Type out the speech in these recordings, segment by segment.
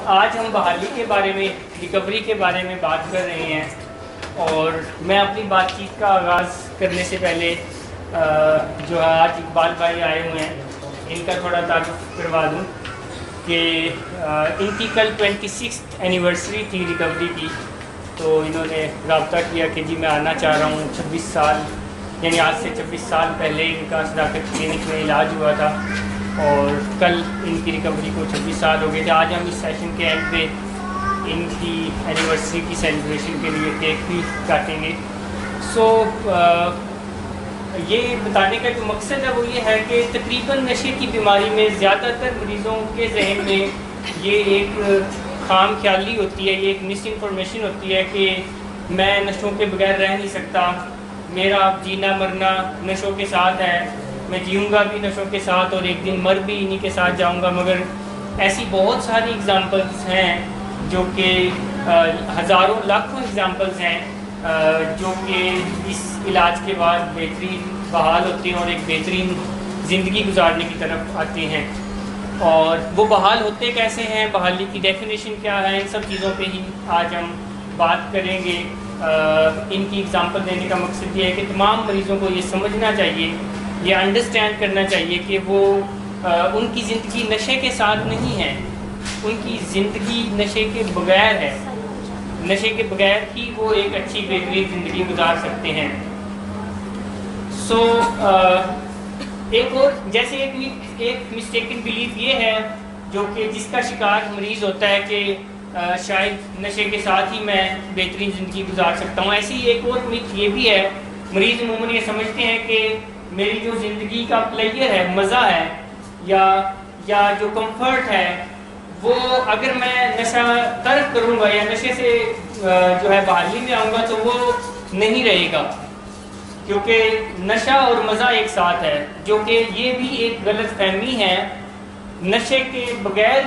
آج ہم بحالی کے بارے میں، ریکوری کے بارے میں بات کر رہے ہیں، اور میں اپنی بات چیت کا آغاز کرنے سے پہلے جو آج اقبال بھائی آئے ہوئے ہیں ان کا تھوڑا تعارف کروا دوں کہ ان کی کل 26 اینیورسری تھی ریکوری کی، تو انہوں نے رابطہ کیا کہ جی میں آنا چاہ رہا ہوں۔ 26 سال یعنی آج سے 26 سال پہلے ان کا صداقت کلینک میں علاج ہوا تھا، اور کل ان کی ریکوری کو 26 سال ہو گئے تھے۔ آج ہم اس سیشن کے اینڈ پہ ان کی اینیورسری کی سیلیبریشن کے لیے کیک بھی کاٹیں گے۔ یہ بتانے کا جو مقصد ہے وہ یہ ہے کہ تقریباً نشے کی بیماری میں زیادہ تر مریضوں کے ذہن میں یہ ایک خام خیالی ہوتی ہے، یہ ایک مس انفارمیشن ہوتی ہے کہ میں نشوں کے بغیر رہ نہیں سکتا، میرا جینا مرنا نشوں کے ساتھ ہے، میں جیوں گا بھی نشوں کے ساتھ اور ایک دن مر بھی انہی کے ساتھ جاؤں گا۔ مگر ایسی بہت ساری اگزامپلس ہیں جو کہ ہزاروں لاکھوں اگزامپلس ہیں جو کہ اس علاج کے بعد بہترین بحال ہوتے ہیں اور ایک بہترین زندگی گزارنے کی طرف آتے ہیں۔ اور وہ بحال ہوتے کیسے ہیں، بحالی کی ڈیفینیشن کیا ہے، ان سب چیزوں پہ ہی آج ہم بات کریں گے۔ ان کی اگزامپل دینے کا مقصد یہ ہے کہ تمام مریضوں کو یہ سمجھنا چاہیے، یہ انڈرسٹینڈ کرنا چاہیے کہ وہ ان کی زندگی نشے کے ساتھ نہیں ہے، ان کی زندگی نشے کے بغیر ہے، نشے کے بغیر ہی وہ ایک اچھی بہترین زندگی گزار سکتے ہیں۔ ایک اور جیسے ایک مسٹیکن بلیف یہ ہے جو کہ جس کا شکار مریض ہوتا ہے کہ شاید نشے کے ساتھ ہی میں بہترین زندگی گزار سکتا ہوں۔ ایسی ایک اور مت یہ بھی ہے، مریض عموماً یہ سمجھتے ہیں کہ میری جو زندگی کا پلیئر ہے، مزہ ہے یا جو کمفرٹ ہے، وہ اگر میں نشہ ترک کروں گا یا نشے سے جو ہے بحالی میں آؤں گا تو وہ نہیں رہے گا، کیونکہ نشہ اور مزہ ایک ساتھ ہے، جو کہ یہ بھی ایک غلط فہمی ہے۔ نشے کے بغیر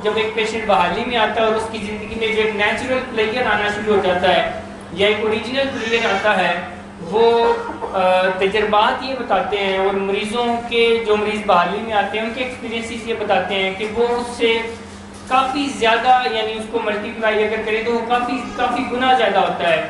جب ایک پیشنٹ بحالی میں آتا ہے اور اس کی زندگی میں جو ایک نیچرل پلیئر آنا شروع ہو جاتا ہے یا ایک اوریجنل پلیئر آتا ہے، وہ تجربات یہ بتاتے ہیں، اور مریضوں کے جو مریض بحالی میں آتے ہیں ان کے ایکسپیرینسز یہ بتاتے ہیں کہ وہ اس سے کافی زیادہ، یعنی اس کو ملٹی پلائی اگر کرے تو وہ کافی گنا زیادہ ہوتا ہے۔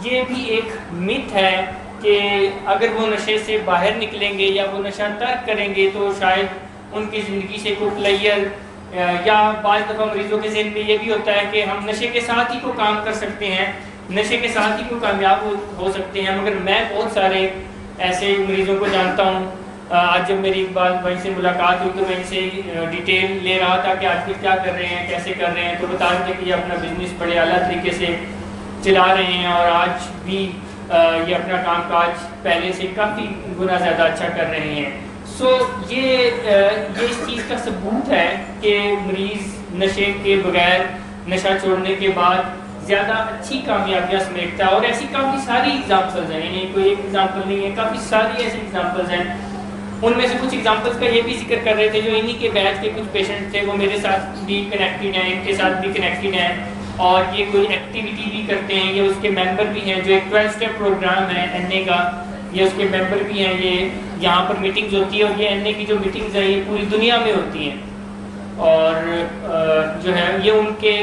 یہ بھی ایک مت ہے کہ اگر وہ نشے سے باہر نکلیں گے یا وہ نشہ ترک کریں گے تو شاید ان کی زندگی سے کوئی پلیئر، یا بعض دفعہ مریضوں کے ذہن میں یہ بھی ہوتا ہے کہ ہم نشے کے ساتھ ہی کوئی کام کر سکتے ہیں، نشے کے ساتھ ہی کوئی کامیاب ہو سکتے ہیں۔ مگر میں بہت سارے ایسے مریضوں کو جانتا ہوں۔ آج جب میری اقبال بھائی سے ملاقات ہوئی تو میں ان سے ڈیٹیل لے رہا تھا کہ آج کیا کر رہے ہیں، کیسے کر رہے ہیں، تو بتا رہے تھے کہ یہ اپنا بزنس بڑے اعلیٰ طریقے سے چلا رہے ہیں اور آج بھی یہ اپنا کام کاج پہلے سے کافی گنا زیادہ اچھا کر رہے ہیں۔ یہ اس چیز کا ثبوت ہے کہ مریض نشے کے بغیر، نشہ چھوڑنے کے بعد زیادہ اچھی کامیابیاں سمیٹتا ہے، اور ایسی کافی ساری ایگزامپلز ہیں، یعنی کوئی ایک ایگزامپل نہیں ہے، کافی ساری ایسی ایگزامپلز ہیں۔ ان میں سے کچھ ایگزامپلز کا یہ بھی ذکر کر رہے تھے جو انہی کے بیچ کے کچھ پیشنٹ تھے، وہ میرے ساتھ بھی کنیکٹڈ ہیں، ان کے ساتھ بھی کنیکٹڈ ہیں، اور یہ کوئی ایکٹیویٹی بھی کرتے ہیں، یہ اس کے ممبر بھی ہیں، جو ایک 12 اسٹیپ پروگرام ہے NA کا، یہ اس کے ممبر بھی ہیں۔ یہ یہاں پر میٹنگز ہوتی ہے، اور یہ NA کی جو میٹنگز ہیں یہ پوری دنیا میں ہوتی ہیں، اور جو ہے یہ ان کے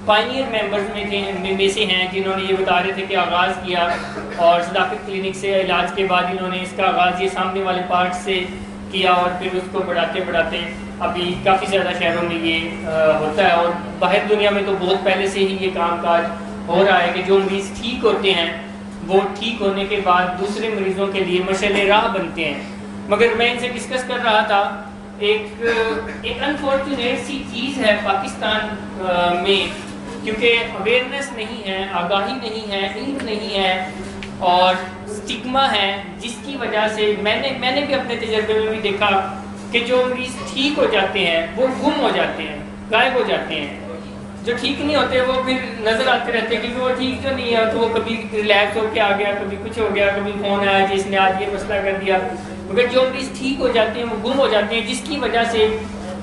پائنیئر ممبرز میں سے ہیں جنہوں نے یہ بتا رہے تھے کہ آغاز کیا، اور صداقت کلینک سے علاج کے بعد انہوں نے اس کا آغاز یہ سامنے والے پارٹ سے کیا، اور پھر اس کو بڑھاتے ابھی کافی زیادہ شہروں میں یہ ہوتا ہے، اور باہر دنیا میں تو بہت پہلے سے ہی یہ کام کاج ہو رہا ہے کہ جو مریض ٹھیک ہوتے ہیں وہ ٹھیک ہونے کے بعد دوسرے مریضوں کے لیے مشعل راہ بنتے ہیں۔ مگر میں ان سے ڈسکس کر رہا تھا، ایک انفارچونیٹ سی چیز ہے پاکستان میں، کیونکہ اویئرنیس نہیں ہے، آگاہی نہیں ہے، علم نہیں ہے، اور سٹگما ہے، جس کی وجہ سے میں نے بھی اپنے تجربے میں بھی دیکھا کہ جو مریض ٹھیک ہو جاتے ہیں وہ گم ہو جاتے ہیں، غائب ہو جاتے ہیں۔ جو ٹھیک نہیں ہوتے وہ پھر نظر آتے رہتے ہیں، کیونکہ وہ ٹھیک جو نہیں ہے تو وہ کبھی ریلیکس ہو کے آ گیا، کبھی کچھ ہو گیا، کبھی فون آیا جس نے آج یہ مسئلہ کر دیا۔ مگر جو مریض ٹھیک ہو جاتے ہیں وہ گم ہو جاتے ہیں، جس کی وجہ سے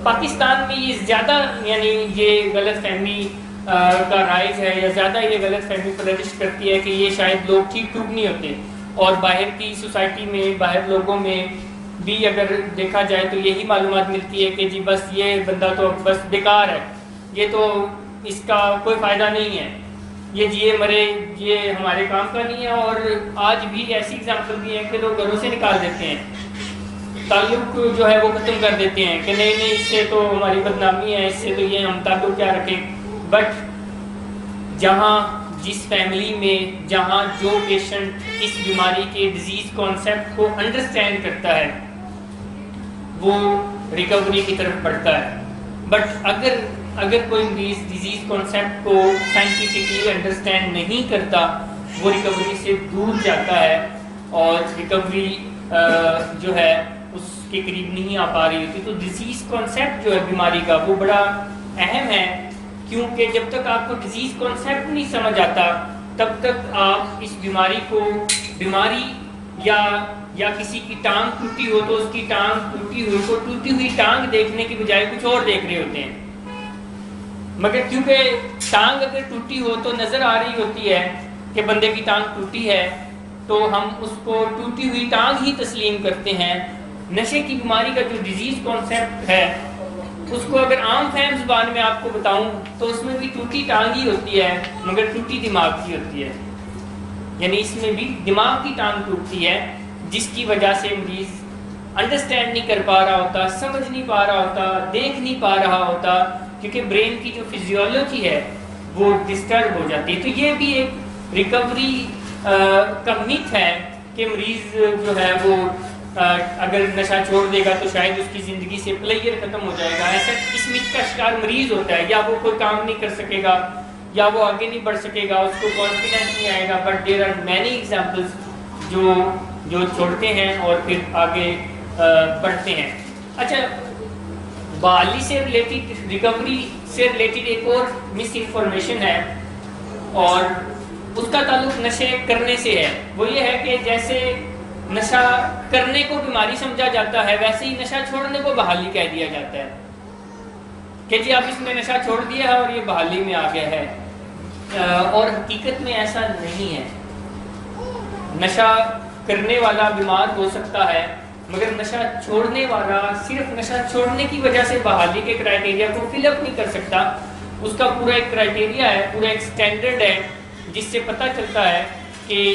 پاکستان میں یہ زیادہ، یعنی یہ غلط فہمی کا رائج ہے، یا زیادہ یہ غلط فہمی فلرش کرتی ہے کہ یہ شاید لوگ ٹھیک ٹھوک نہیں ہوتے، اور باہر کی سوسائٹی میں، باہر لوگوں میں بھی اگر دیکھا جائے تو یہی معلومات ملتی ہے کہ جی بس یہ بندہ تو بس بیکار ہے، یہ تو اس کا کوئی فائدہ نہیں ہے، یہ جیے مرے یہ ہمارے کام کا نہیں ہے. اور آج بھی ایسی اگزامپل بھی ہیں کہ لوگ گھروں سے نکال دیتے ہیں، تعلق جو ہے وہ ختم کر دیتے ہیں کہ نہیں نہیں اس سے تو ہماری بدنامی ہے، اس سے تو یہ ہم تعلق کیا رکھیں. بٹ جہاں جس فیملی میں جہاں جو پیشنٹ اس بیماری کے ڈیزیز کانسیپٹ کو انڈرسٹینڈ کرتا ہے وہ ریکوری کی طرف بڑھتا ہے. بٹ اگر کوئی مریض ڈیزیز کانسیپٹ کو سائنٹیفکلی انڈرسٹینڈ نہیں کرتا وہ ریکوری سے دور جاتا ہے اور ریکوری جو ہے اس کے قریب نہیں آ پا رہی ہوتی. تو ڈیزیز کانسیپٹ جو ہے بیماری کا وہ بڑا اہم ہے، کیونکہ جب تک آپ کو ڈیزیز کانسیپٹ نہیں سمجھ آتا تب تک آپ اس بیماری کو بیماری یا کسی کی ٹانگ ٹوٹی ہو تو اس کی ٹانگ ٹوٹی ہوئی کو ٹوٹی ہوئی ٹانگ دیکھنے کی بجائے کچھ اور دیکھ رہے ہوتے ہیں. مگر کیونکہ ٹانگ اگر ٹوٹی ہو تو نظر آ رہی ہوتی ہے کہ بندے کی ٹانگ ٹوٹی ہے تو ہم اس کو ٹوٹی ہوئی ٹانگ ہی تسلیم کرتے ہیں. نشے کی بیماری کا جو ڈیزیز کانسیپٹ ہے اس کو اگر عام فہم زبان میں آپ کو بتاؤں تو اس میں بھی ٹوٹی ٹانگ ہی ہوتی ہے مگر ٹوٹی دماغ کی ہوتی ہے. یعنی اس میں بھی دماغ کی ٹانگ ٹوٹتی ہے جس کی وجہ سے مریض انڈرسٹینڈ نہیں کر پا رہا ہوتا، سمجھ نہیں پا رہا ہوتا، دیکھ نہیں پا رہا ہوتا، کیونکہ برین کی جو فزیولوجی ہے وہ ڈسٹرب ہو جاتی ہے. تو یہ بھی ایک ریکوری کا میتھ ہے کہ مریض جو ہے وہ اگر نشہ چھوڑ دے گا تو شاید اس کی زندگی سے پلیئر ختم ہو جائے گا. ایسا اس میتھ کا شکار مریض ہوتا ہے، یا وہ کوئی کام نہیں کر سکے گا یا وہ آگے نہیں بڑھ سکے گا، اس کو کانفیڈنس نہیں آئے گا. But there are many examples جو چھوڑتے ہیں اور پھر آگے بڑھتے ہیں. اچھا، بحالی سے ریلیٹڈ، ریکوری سے ریلیٹڈ ایک اور مس انفارمیشن ہے اور اس کا تعلق نشے کرنے سے ہے. وہ یہ ہے کہ جیسے نشہ کرنے کو بیماری سمجھا جاتا ہے ویسے ہی نشہ چھوڑنے کو بحالی کہہ دیا جاتا ہے کہ جی اب اس نے نشہ چھوڑ دیا ہے اور یہ بحالی میں آ گیا ہے. اور حقیقت میں ایسا نہیں ہے. نشہ کرنے والا بیمار ہو سکتا ہے مگر نشہ چھوڑنے والا صرف نشہ چھوڑنے کی وجہ سے بحالی کے کرائٹیریا کو فل اپ نہیں کر سکتا. اس کا پورا ایک کرائٹیریا ہے، پورا ایک سٹینڈرڈ ہے جس سے پتہ چلتا ہے کہ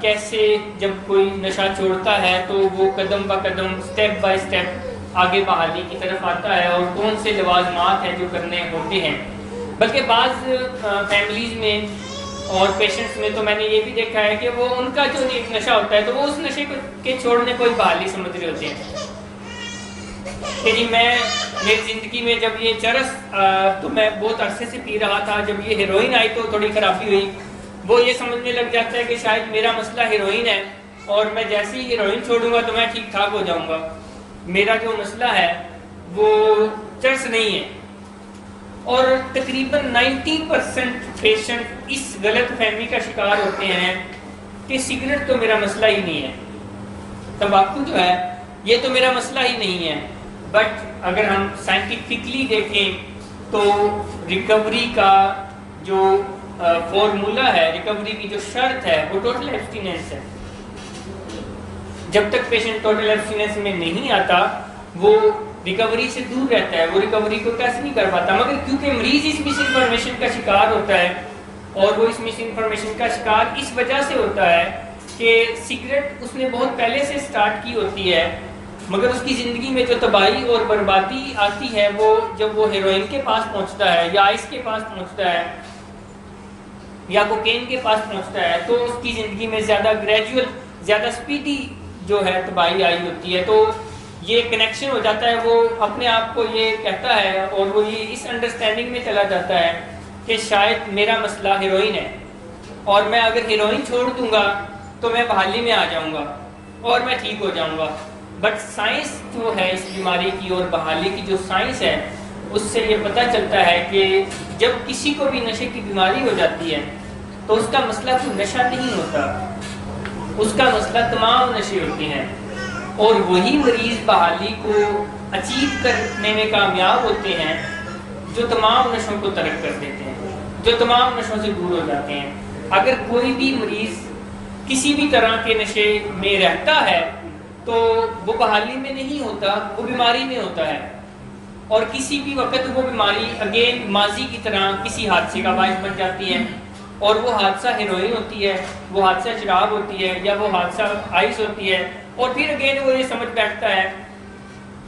کیسے جب کوئی نشہ چھوڑتا ہے تو وہ قدم با قدم سٹیپ بائی سٹیپ آگے بحالی کی طرف آتا ہے اور کون سے لوازمات ہیں جو کرنے ہوتے ہیں. بلکہ بعض فیملیز میں اور پیشنٹس میں تو میں نے یہ بھی دیکھا ہے کہ وہ ان کا جو ایک نشہ ہوتا ہے تو وہ اس نشے کے چھوڑنے کو ہی بحالی سمجھ رہے ہوتے ہیں کہ جی میری زندگی میں جب یہ چرس تو میں بہت عرصے سے پی رہا تھا، جب یہ ہیروئن آئی تو تھوڑی خرابی ہوئی. وہ یہ سمجھنے لگ جاتا ہے کہ شاید میرا مسئلہ ہیروئن ہے اور میں جیسے ہی ہیروئن چھوڑوں گا تو میں ٹھیک ٹھاک ہو جاؤں گا. میرا جو مسئلہ ہے وہ چرس نہیں ہے. اور تقریباً 90% پیشنٹ اس غلط فہمی کا شکار ہوتے ہیں کہ سگریٹ تو میرا مسئلہ ہی نہیں ہے، تمباکو جو ہے یہ تو میرا مسئلہ ہی نہیں ہے. بٹ اگر ہم سائنٹیفکلی دیکھیں تو ریکوری کا جو فارمولہ ہے، ریکوری کی جو شرط ہے وہ ٹوٹل ایبسٹیننس ہے. جب تک پیشنٹ ٹوٹل ایبسٹیننس میں نہیں آتا وہ ریکوری سے دور رہتا ہے، وہ ریکوری کو ٹیسٹ نہیں کر پاتا. مگر کیونکہ مریض اس مس انفارمیشن کا شکار ہوتا ہے اور وہ اس مس انفارمیشن کا شکار اس وجہ سے ہوتا ہے کہ سگریٹ اس نے بہت پہلے سے سٹارٹ کی ہوتی ہے مگر اس کی زندگی میں جو تباہی اور بربادی آتی ہے وہ جب وہ ہیروئن کے پاس پہنچتا ہے یا آئس کے پاس پہنچتا ہے یا کوکین کے پاس پہنچتا ہے تو اس کی زندگی میں زیادہ گریجول، زیادہ سپیڈی جو ہے تباہی آئی ہوتی ہے. تو یہ کنیکشن ہو جاتا ہے، وہ اپنے آپ کو یہ کہتا ہے اور وہ یہ اس انڈرسٹینڈنگ میں چلا جاتا ہے کہ شاید میرا مسئلہ ہیروئن ہے اور میں اگر ہیروئن چھوڑ دوں گا تو میں بحالی میں آ جاؤں گا اور میں ٹھیک ہو جاؤں گا. بٹ سائنس جو ہے اس بیماری کی اور بحالی کی جو سائنس ہے اس سے یہ پتہ چلتا ہے کہ جب کسی کو بھی نشے کی بیماری ہو جاتی ہے تو اس کا مسئلہ کوئی نشہ نہیں ہوتا، اس کا مسئلہ تمام نشے ہوتے ہیں اور وہی مریض بحالی کو اچیو کرنے میں کامیاب ہوتے ہیں جو تمام نشوں کو ترک کر دیتے ہیں، جو تمام نشوں سے دور ہو جاتے ہیں. اگر کوئی بھی مریض کسی بھی طرح کے نشے میں رہتا ہے تو وہ بحالی میں نہیں ہوتا، وہ بیماری میں ہوتا ہے، اور کسی بھی وقت وہ بیماری اگین ماضی کی طرح کسی حادثے کا باعث بن جاتی ہے، اور وہ حادثہ ہیروئن ہوتی ہے، وہ حادثہ شراب ہوتی ہے، یا وہ حادثہ آئس ہوتی ہے، اور پھر اگین وہ یہ سمجھ بیٹھتا ہے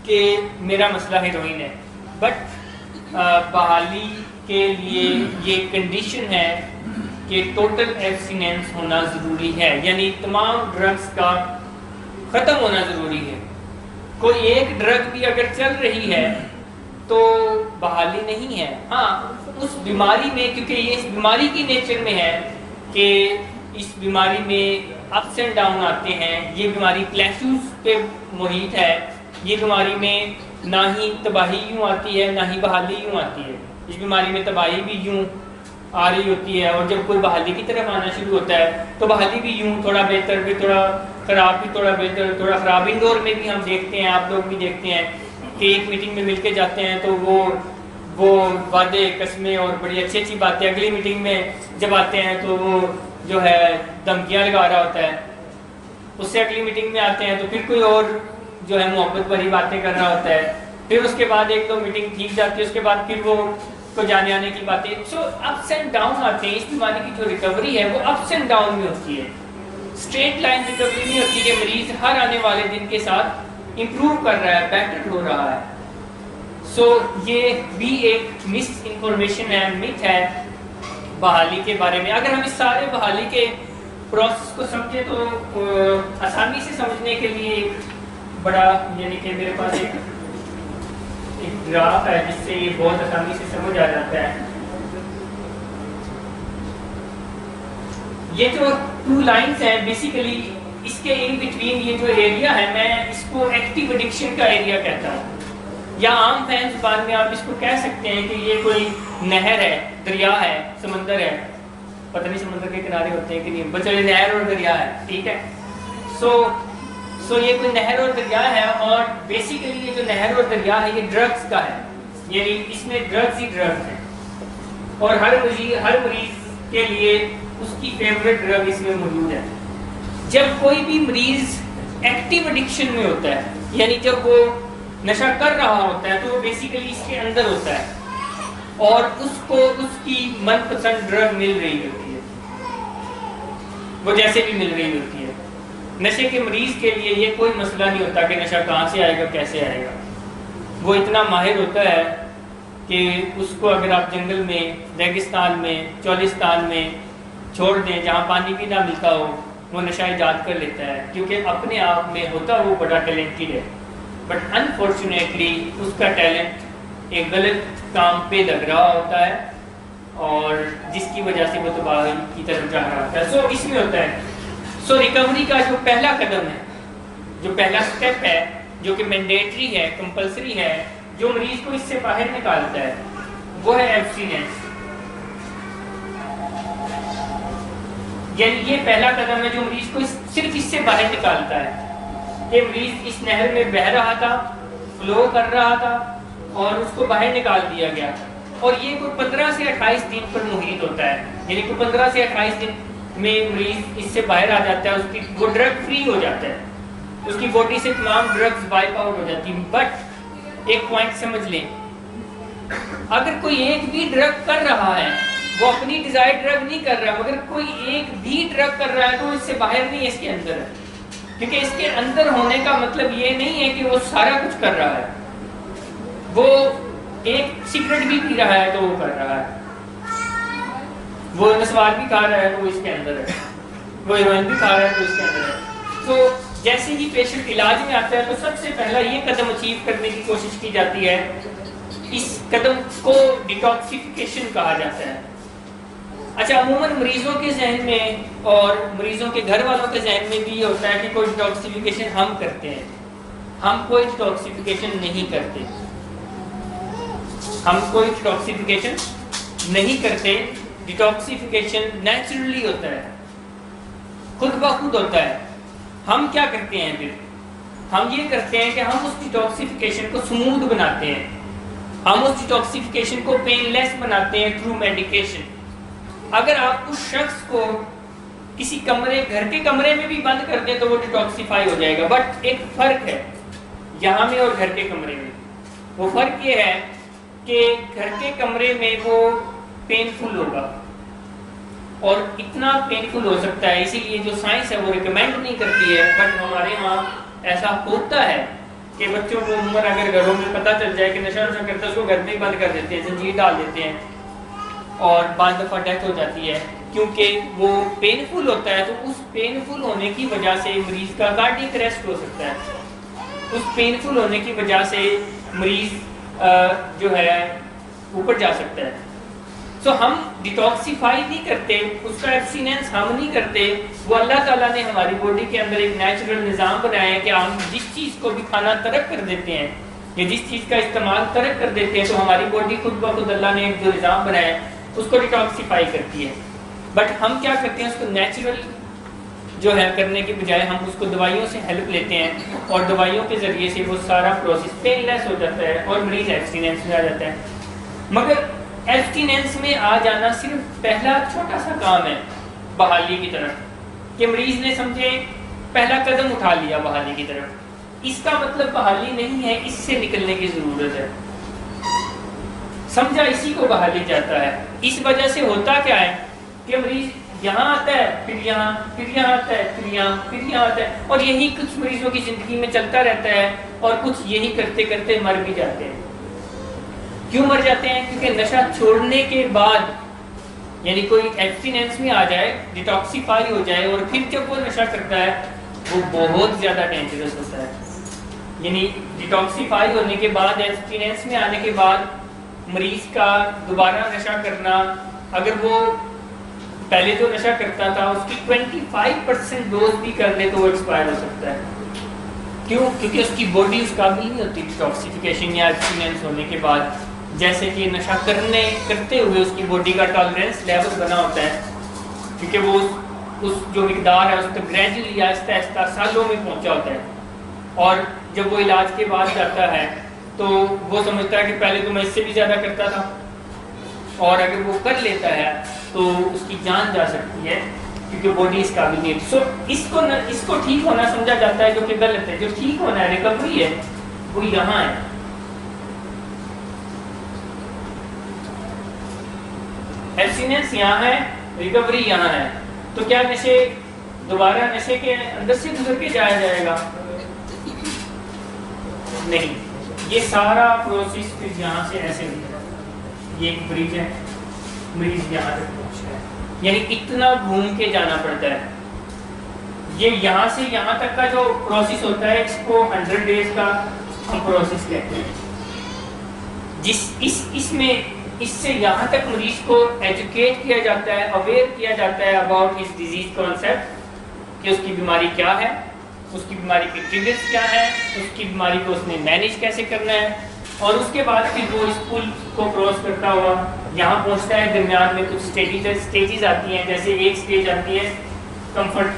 کہ میرا مسئلہ ہیروئن ہے. بٹ بحالی کے لیے یہ کنڈیشن ہے کہ ٹوٹل ایبسٹیننس ہونا ضروری ہے، یعنی تمام ڈرگس کا ختم ہونا ضروری ہے. کوئی ایک ڈرگ بھی اگر چل رہی ہے تو بحالی نہیں ہے. ہاں اس بیماری میں، کیونکہ یہ اس بیماری کی نیچر میں ہے کہ اس بیماری میں اپس اینڈ ڈاؤن آتے ہیں، یہ بیماری پلیٹوز پہ محیط ہے، یہ بیماری میں نہ ہی تباہی یوں آتی ہے نہ ہی بحالی یوں آتی ہے. اس بیماری میں تباہی بھی یوں آ رہی ہوتی ہے، اور جب کوئی بحالی کی طرف آنا شروع ہوتا ہے تو بحالی بھی یوں، تھوڑا بہتر بھی تھوڑا خراب بھی تھوڑا بہتر تھوڑا خراب. انڈور میں بھی ہم دیکھتے ہیں، آپ لوگ بھی دیکھتے ہیں کہ ایک میٹنگ میں مل کے جاتے ہیں تو وہ وعدے قسمیں اور بڑی اچھی اچھی باتیں، اگلی میٹنگ میں جب آتے ہیں تو وہ جو ہے دھمکیاں لگا رہا ہوتا ہے. اس سے اگلی میٹنگ میں آتے ہیں تو پھر کوئی اور جو ہے محبت بھری باتیں کر رہا ہوتا ہے. پھر اس کے بعد ایک دو میٹنگ ٹھیک جاتی ہے، اس کے بعد پھر وہ کو جانے آنے کی باتیں. سو اپس اینڈ ڈاؤن آتے ہیں. اس بیماری کی جو ریکوری ہے وہ اپس اینڈ ڈاؤن میں ہوتی ہے، اسٹریٹ لائن ریکوری نہیں ہوتی کہ مریض ہر آنے والے دن کے ساتھ امپروو کر رہا ہے، بیٹر ہو رہا ہے. سو یہ بھی ایک مس انفارمیشن ہے، مت ہے بحالی کے بارے میں. اگر ہم اس سارے بحالی کے پروسیس کو سمجھیں تو آسانی سے سمجھنے کے لیے بڑا، یعنی کہ میرے پاس ایک گراف ہے جس سے یہ بہت آسانی سے سمجھ آ جاتا ہے. یہ جو 2 لائنز ہیں بیسیکلی اس کے ان بٹوین یہ جو ایریا ہے، میں اس کو ایکٹیو ایڈکشن کا ایریا کہتا ہوں، یا عام فہم زبان میں آپ اس کو کہہ سکتے ہیں کہ یہ کوئی نہر ہے، دریا ہے، سمندر ہے. پتہ نہیں سمندر کے کنارے ہوتے ہیں کہ نہیں، بچے نہر اور دریا ہے، ٹھیک ہے. سو یہ کوئی نہر اور دریا ہے، اور بیسیکلی یہ جو نہر اور دریا ہے یہ ڈرگس کا ہے، یعنی اس میں ڈرگس ہی ڈرگس ہیں، اور ہر مریض کے لیے اس کی فیوریٹ ڈرگ اس میں موجود ہے. جب کوئی بھی مریض ایکٹیو ایڈکشن میں ہوتا ہے، یعنی جب وہ نشہ کر رہا ہوتا ہے، تو وہ بیسیکلی اس کے اندر ہوتا ہے اور اس کو اس کی من پسند ڈرگ مل رہی ہوتی ہے، وہ جیسے بھی مل رہی ہوتی ہے. نشے کے مریض کے لیے یہ کوئی مسئلہ نہیں ہوتا کہ نشہ کہاں سے آئے گا، کیسے آئے گا. وہ اتنا ماہر ہوتا ہے کہ اس کو اگر آپ جنگل میں، ریگستان میں، چولستان میں چھوڑ دیں جہاں پانی بھی نہ ملتا ہو، وہ نشہ ایجاد کر لیتا ہے، کیونکہ اپنے آپ میں ہوتا وہ بڑا ٹیلنٹڈ ہے. بٹ انفارچونیٹلی اس کا ٹیلنٹ ایک غلط کام پہ لگ رہا ہوتا ہے، اور جس کی وجہ سے وہ تباہی کی طرف جا رہا ہوتا ہے. سو اس میں ہوتا ہے. سو ریکوری کا جو پہلا قدم ہے، جو پہلا سٹیپ ہے، جو کہ مینڈیٹری ہے، کمپلسری ہے، جو مریض کو اس سے باہر نکالتا ہے، وہ ہے ایبسٹیننس. یعنی یہ پہلا قدم ہے جو مریض کو صرف اس سے باہر نکالتا ہے کہ مریض اس نہر میں بہہ رہا تھا، فلو کر رہا تھا، اور اس کو باہر نکال دیا گیا. اور یہ کوئی 15 سے 28 دن پر محیط ہوتا ہے، یعنی کوئی 15 سے 28 دن میں مریض اس سے باہر آ جاتا ہے، اس کی وہ ڈرگ فری ہو جاتا ہے، اس کی باڈی سے تمام ڈرگز وائپ آؤٹ ہو جاتی ہیں. بٹ ایک پوائنٹ سمجھ لیں، اگر کوئی ایک بھی ڈرگ کر رہا ہے، وہ اپنی ڈیزائر ڈرگ نہیں کر رہا، مگر کوئی ایک بھی ڈرگ کر رہا ہے تو اس سے باہر نہیں ہے، اس کے اندر ہے. کیونکہ اس کے اندر ہونے کا مطلب یہ نہیں ہے کہ وہ سارا کچھ کر رہا ہے. وہ ایک سگریٹ بھی پی رہا ہے تو وہ کر رہا ہے، وہ نسوار بھی کھا رہا ہے تو وہ اس کے اندر ہے، وہ ہیروئن بھی کھا رہا ہے تو اس کے اندر ہے. تو جیسے ہی پیشنٹ علاج میں آتا ہے تو سب سے پہلا یہ قدم اچیو کرنے کی کوشش کی جاتی ہے، اس قدم کو ڈیٹاکسیفیکیشن کہا جاتا ہے. اچھا، عموماً مریضوں کے ذہن میں اور مریضوں کے گھر والوں کے ذہن میں بھی یہ ہوتا ہے کہ کوئی ڈیٹاکسیفیکیشن ہم کرتے ہیں. ہم کوئی ڈیٹاکسیفیکیشن نہیں کرتے، ہم کوئی ڈیٹاکسیفیکیشن نہیں کرتے. ڈیٹاکسیفیکیشن نیچرلی ہوتا ہے، خود بخود ہوتا ہے. ہم کیا کرتے ہیں پھر؟ ہم یہ کرتے ہیں کہ ہم اس ڈیٹاکسیفیکیشن کو سموتھ بناتے ہیں، ہم اس ڈیٹاکسیفیکیشن کو پین لیس بناتے ہیں تھرو میڈیکیشن. اگر آپ اس شخص کو کسی کمرے گھر کے کمرے میں بھی بند کر دیں تو وہ ڈیٹاکسیفائی ہو جائے گا. بٹ ایک فرق ہے یہاں میں اور گھر کے کمرے میں. وہ فرق یہ ہے کہ گھر کے کمرے میں وہ پینفل ہوگا اور اتنا پینفل ہو سکتا ہے, اسی لیے جو سائنس ہے وہ ریکمینڈ نہیں کرتی ہے. بٹ ہمارے ہاں ایسا ہوتا ہے کہ بچوں کو عمر اگر گھروں میں پتہ چل جائے کہ نشہ کرتا ہے اس کو گھر میں ہی بند کر دیتے ہیں, زنجیر ڈال دیتے ہیں اور بعض دفعہ ڈیتھ ہو جاتی ہے کیونکہ وہ پینفل ہوتا ہے. تو اس پینفل ہونے کی وجہ سے مریض کا کارڈیک اریسٹ ہو سکتا ہے. اس پینفل ہونے کی وجہ سے مریض جو ہے اوپر جا سکتا ہے. سو ہم ڈیٹاکسیفائی نہیں کرتے, اس کا ایبسٹیننس ہم نہیں کرتے. وہ اللہ تعالیٰ نے ہماری باڈی کے اندر ایک نیچرل نظام بنایا ہے کہ ہم جس چیز کو بھی کھانا ترک کر دیتے ہیں یا جس چیز کا استعمال ترک کر دیتے ہیں تو ہماری باڈی خود بخود اللہ نے ایک جو نظام بنایا ہے اس کو ڈیٹاکسیفائی کرتی ہے. بٹ ہم کیا کرتے ہیں, اس کو نیچرل جو ہے کرنے کے بجائے ہم اس کو دوائیوں سے ہیلپ لیتے ہیں اور دوائیوں کے ذریعے سے وہ سارا پروسیس پین لیس ہو جاتا ہے اور مریض ایبسٹیننس میں آ جاتا ہے. مگر ایبسٹیننس میں آ جانا صرف پہلا چھوٹا سا کام ہے بحالی کی طرف, کہ مریض نے سمجھے پہلا قدم اٹھا لیا بحالی کی طرف. اس کا مطلب بحالی نہیں ہے, اس سے نکلنے کی ضرورت ہے. سمجھا اسی کو بحالی جاتا ہے. اس وجہ سے ہوتا کیا ہے کہ مریض یہاں آتا ہے پھر یہاں, پھر یہاں آتا ہے پھر یہاں, پھر یہاں آتا ہے اور یہی کچھ مریضوں کی زندگی میں چلتا رہتا ہے اور کچھ یہی کرتے کرتے مر بھی جاتے ہیں. کیوں مر جاتے ہیں؟ کیونکہ نشہ چھوڑنے کے بعد یعنی کوئی ایبسٹیننس میں آ جائے, ڈیٹاکسیفائی ہو جائے اور پھر جب وہ نشہ کرتا ہے وہ بہت زیادہ ڈینجرس ہوتا ہے. یعنی ڈیٹاکسیفائی ہونے کے بعد, ایبسٹیننس میں آنے کے بعد مریض کا دوبارہ نشہ کرنا, اگر وہ پہلے جو نشہ کرتا تھا اس کی 25% ڈوز بھی کر لے تو وہ ایکسپائر ہو سکتا ہے. کیوں؟ کیونکہ اس کی باڈی اس قابل نہیں ہوتی ڈیٹاکسیفیکیشن یا ایبسٹیننس ہونے کے بعد. جیسے کہ نشہ کرتے ہوئے اس کی باڈی کا ٹالرنس لیول بنا ہوتا ہے کیونکہ وہ اس جو مقدار ہے اس تک گریجولی آہستہ آہستہ سالوں میں پہنچا ہوتا ہے. اور جب وہ علاج کے بعد جاتا ہے تو وہ سمجھتا ہے کہ پہلے تو میں اس سے بھی زیادہ کرتا تھا, اور اگر وہ کر لیتا ہے تو اس کی جان جا سکتی ہے کیونکہ باڈی اس قابل نہیں ہے. سو اس کو ٹھیک ہونا سمجھا جاتا ہے جو کہ غلط ہے. جو ٹھیک ہونا ہے, ریکوری ہے, وہ یہاں ہے. ایبسٹیننس یہاں ہے, ریکوری یہاں ہے. تو کیا نشے دوبارہ نشے کے اندر سے گزر کے جایا جائے گا؟ نہیں. یہ سارا پروسیس پھر یہاں سے ایسے ہوتا ہے. یہ ایک بریج ہے, مریض یہاں تک پہنچتا ہے, یعنی اتنا گھوم کے جانا پڑتا ہے. یہ یہاں سے یہاں تک کا جو پروسیس ہوتا ہے اس کو 100 ڈیز کا ہم پروسیس کہتے ہیں. اس میں اس سے یہاں تک مریض کو ایجوکیٹ کیا جاتا ہے, اویئر کیا جاتا ہے اباؤٹ ہز ڈیزیز کانسیپٹ, کہ اس کی بیماری کیا ہے, اس کی بیماری کے ٹریگرز کیا ہیں, اس کی بیماری کو اس نے مینیج کیسے کرنا ہے, اور اس کے بعد پھر وہ اس پل کو کراس کرتا ہوا یہاں پہنچتا ہے. درمیان میں کچھ سٹیجز آتی ہیں, جیسے ایک سٹیج آتی ہے کمفرٹ,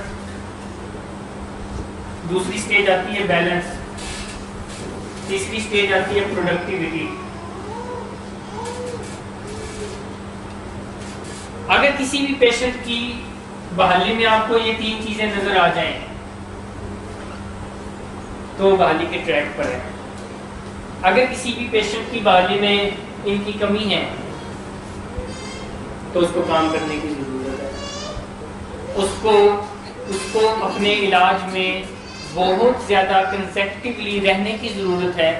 دوسری سٹیج آتی ہے بیلنس, تیسری سٹیج آتی ہے پروڈکٹیوٹی. اگر کسی بھی پیشنٹ کی بحالی میں آپ کو یہ 3 چیزیں نظر آ جائیں تو بحالی کے ٹریک پر ہے. اگر کسی بھی پیشنٹ کی بحالی میں ان کی کمی ہے تو اس کو کام کرنے کی ضرورت ہے. اس کو اپنے علاج میں بہت زیادہ کنسیکٹیولی رہنے کی ضرورت ہے,